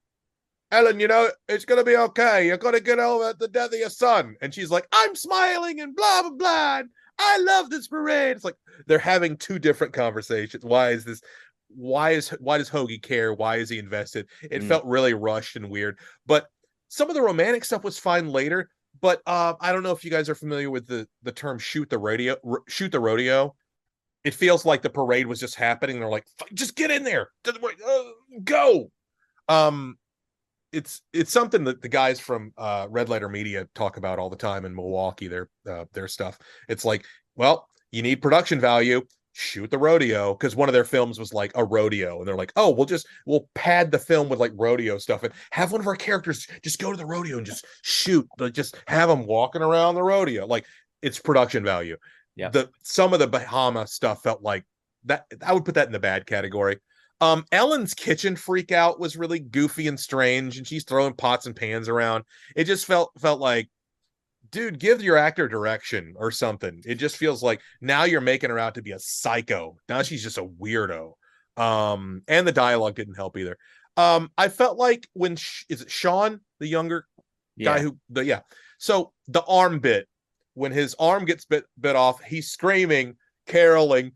Ellen, you know, it's going to be okay. You're going to get over the death of your son. And she's like, I'm smiling and blah, blah, blah. And I love this parade. It's like they're having two different conversations. Why does Hoagie care? Why is he invested? It felt really rushed and weird. But some of the romantic stuff was fine later. But I don't know if you guys are familiar with the term shoot the rodeo. It feels like the parade was just happening. They're like, just get in there. Go. it's something that the guys from Red Letter Media talk about all the time in Milwaukee, their stuff. It's like, well, you need production value, shoot the rodeo, because one of their films was like a rodeo, and they're like, oh, we'll pad the film with like rodeo stuff and have one of our characters just go to the rodeo and just shoot, like just have them walking around the rodeo. Like, it's production value. Yeah. Some of the Bahama stuff felt like that. I would put that in the bad category. Ellen's kitchen freak out was really goofy and strange, and she's throwing pots and pans around. It just felt like, dude, give your actor direction or something. It just feels like now you're making her out to be a psycho. Now she's just a weirdo. And the dialogue didn't help either. I felt like is it Sean, the younger guy So the arm bit, when his arm gets bit off, he's screaming, caroling.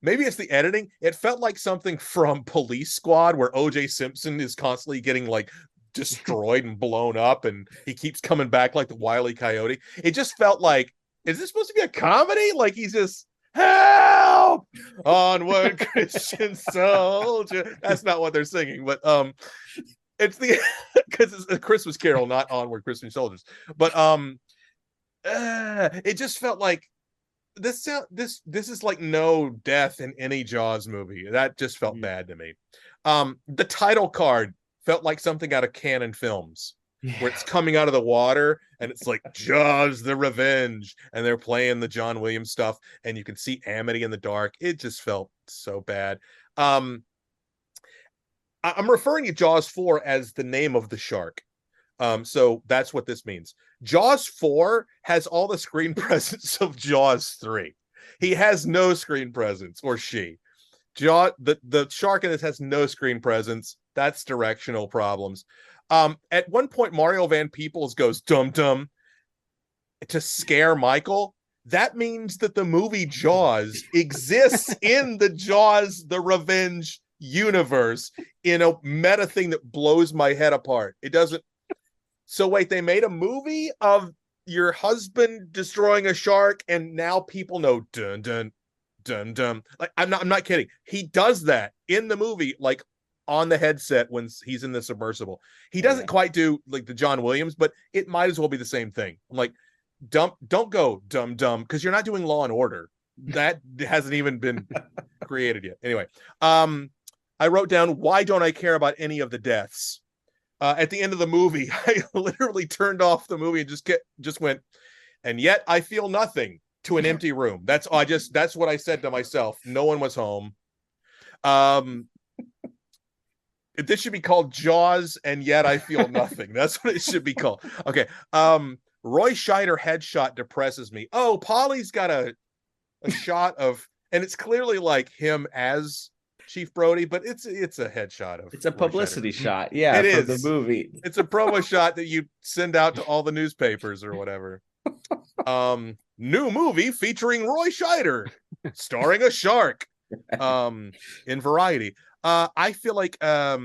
Maybe it's the editing. It felt like something from Police Squad, where OJ Simpson is constantly getting like destroyed and blown up, and he keeps coming back like the Wile E. Coyote. It just felt like, is this supposed to be a comedy? Like, he's just, help, onward Christian soldier. That's not what they're singing, but it's the because it's a Christmas Carol, not Onward Christian Soldiers. But it just felt like this is like no death in any Jaws movie. That just felt bad to me. The title card felt like something out of Canon Films, where it's coming out of the water and it's like Jaws the Revenge, and they're playing the John Williams stuff, and you can see Amity in the dark. It just felt so bad. I'm referring to Jaws 4 as the name of the shark. So that's what this means. Jaws 4 has all the screen presence of Jaws 3. He has no screen presence, or she. The shark in this has no screen presence. That's directional problems. At one point, Mario Van Peebles goes dum-dum to scare Michael. That means that the movie Jaws exists in the Jaws the Revenge universe in a meta thing that blows my head apart. It doesn't. So wait, they made a movie of your husband destroying a shark, and now people know dun dun dun dun. Like, I'm not kidding. He does that in the movie, like on the headset when he's in the submersible. He doesn't quite do like the John Williams, but it might as well be the same thing. I'm like, don't go dumb dumb, because you're not doing Law and Order. That hasn't even been created yet. Anyway, I wrote down, why don't I care about any of the deaths? At the end of the movie, I literally turned off the movie and just went, and yet I feel nothing, to an empty room. That's what I said to myself. No one was home. This should be called Jaws, and yet I feel nothing. That's what it should be called. Okay. Roy Scheider headshot depresses me. Oh, Polly's got a shot of, and it's clearly like him as Chief Brody, but it's a headshot of. It's a publicity shot. Yeah, it is the movie. It's a promo shot that you send out to all the newspapers or whatever. New movie featuring Roy Scheider, starring a shark. In Variety. I feel like there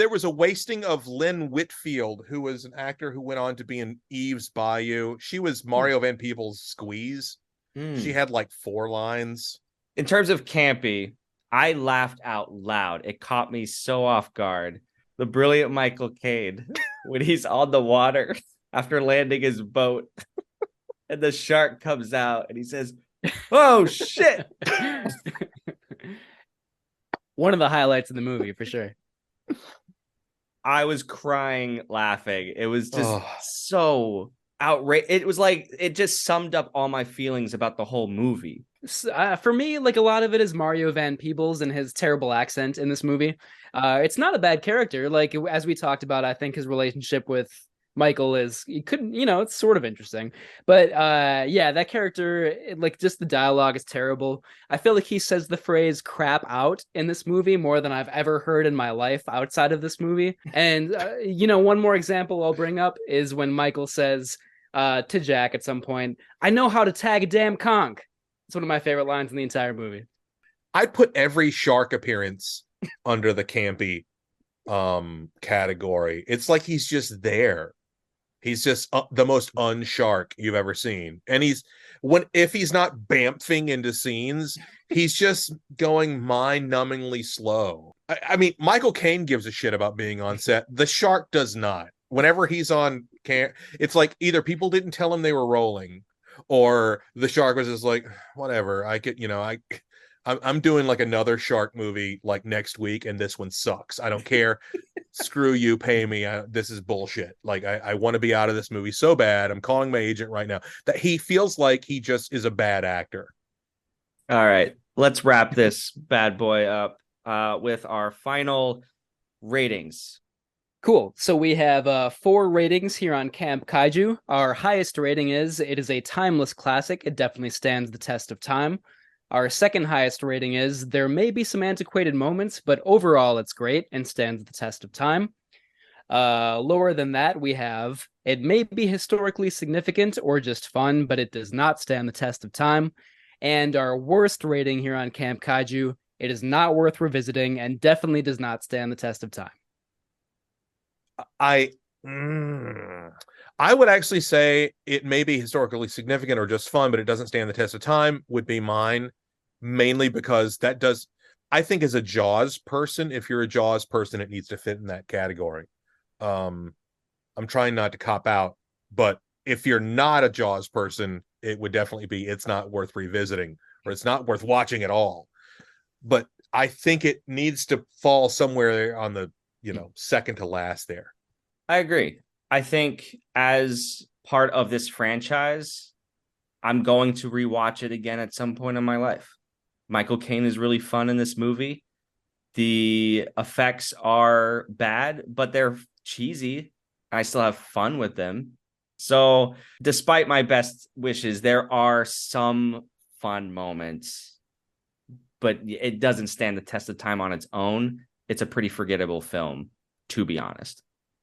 was a wasting of Lynn Whitfield, who was an actor who went on to be in Eve's Bayou. She was Mario Van Peebles' Squeeze. She had like 4 lines. In terms of campy, I laughed out loud. It caught me so off guard. The brilliant Michael Caine, when he's on the water after landing his boat, and the shark comes out and he says, "Oh shit." One of the highlights of the movie, for sure. I was crying laughing. It was just so outrageous. It was like, it just summed up all my feelings about the whole movie. For me, like, a lot of it is Mario Van Peebles and his terrible accent in this movie. It's not a bad character. Like, as we talked about, I think his relationship with Michael is, it's sort of interesting. But that character, like, just the dialogue is terrible. I feel like he says the phrase crap out in this movie more than I've ever heard in my life outside of this movie. And, one more example I'll bring up is when Michael says to Jack at some point, "I know how to tag a damn conch." It's one of my favorite lines in the entire movie. I'd put every shark appearance under the campy category. It's like he's just there. He's just the most unshark you've ever seen. And if he's not bamfing into scenes, he's just going mind-numbingly slow. I mean, Michael Caine gives a shit about being on set. The shark does not. Whenever he's on it's like either people didn't tell him they were rolling, or the shark was just like, whatever. I could, I'm doing like another shark movie like next week, and this one sucks. I don't care. Screw you, pay me. This is bullshit. Like I want to be out of this movie so bad. I'm calling my agent right now. That he feels like he just is a bad actor. All right, let's wrap this bad boy up with our final ratings. Cool. So we have 4 ratings here on Camp Kaiju. Our highest rating is it is a timeless classic. It definitely stands the test of time. Our second highest rating is there may be some antiquated moments, but overall it's great and stands the test of time. Lower than that, we have it may be historically significant or just fun, but it does not stand the test of time. And our worst rating here on Camp Kaiju, it is not worth revisiting and definitely does not stand the test of time. I would actually say it may be historically significant or just fun, but it doesn't stand the test of time would be mine, mainly because I think as a Jaws person, if you're a Jaws person, it needs to fit in that category. I'm trying not to cop out, but if you're not a Jaws person, it would definitely be, it's not worth revisiting, or it's not worth watching at all. But I think it needs to fall somewhere on the, second to last there. I agree. I think as part of this franchise, I'm going to rewatch it again at some point in my life. Michael Caine is really fun in this movie. The effects are bad, but they're cheesy. I still have fun with them. So despite my best wishes, there are some fun moments, but it doesn't stand the test of time on its own. It's a pretty forgettable film, to be honest.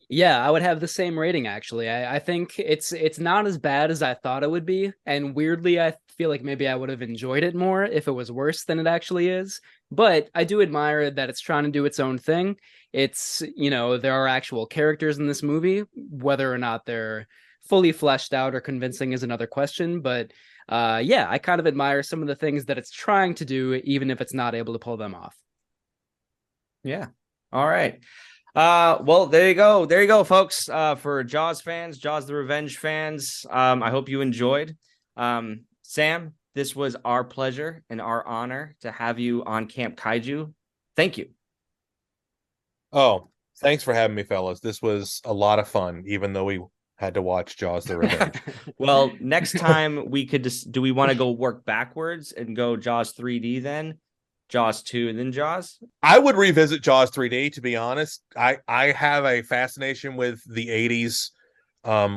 Yeah, I would have the same rating, actually. I think it's not as bad as I thought it would be. And weirdly, I feel like maybe I would have enjoyed it more if it was worse than it actually is. But I do admire that it's trying to do its own thing. It's, there are actual characters in this movie. Whether or not they're fully fleshed out or convincing is another question. But yeah, I kind of admire some of the things that it's trying to do, even if it's not able to pull them off. Yeah. All right. Well, there you go, folks. For Jaws fans, Jaws the Revenge fans, I hope you enjoyed. Sam, this was our pleasure and our honor to have you on Camp Kaiju. Thank you. Oh, thanks for having me, fellas. This was a lot of fun, even though we had to watch Jaws the Revenge. Well, next time we could do we want to go work backwards and go Jaws 3D then? Jaws 2 and then Jaws? I would revisit Jaws 3D, to be honest. I have a fascination with the 80s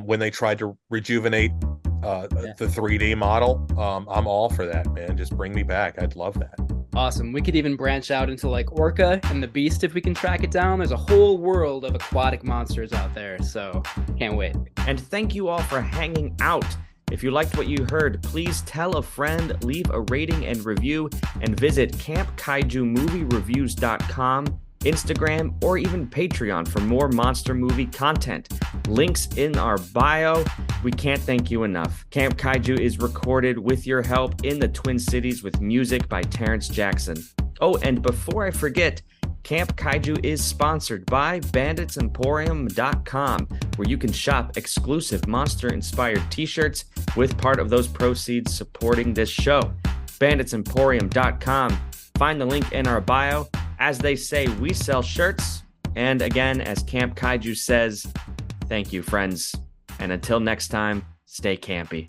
when they tried to rejuvenate the 3D model. I'm all for that, man. Just bring me back. I'd love that. Awesome. We could even branch out into like Orca and the Beast if we can track it down. There's a whole world of aquatic monsters out there, so can't wait. And thank you all for hanging out. If you liked what you heard, please tell a friend, leave a rating and review, and visit CampKaijuMovieReviews.com, Instagram, or even Patreon for more monster movie content. Links in our bio. We can't thank you enough. Camp Kaiju is recorded with your help in the Twin Cities with music by Terrence Jackson. Oh, and before I forget, Camp Kaiju is sponsored by BanditsEmporium.com, where you can shop exclusive monster-inspired t-shirts with part of those proceeds supporting this show. BanditsEmporium.com. Find the link in our bio. As they say, we sell shirts. And again, as Camp Kaiju says, thank you, friends. And until next time, stay campy.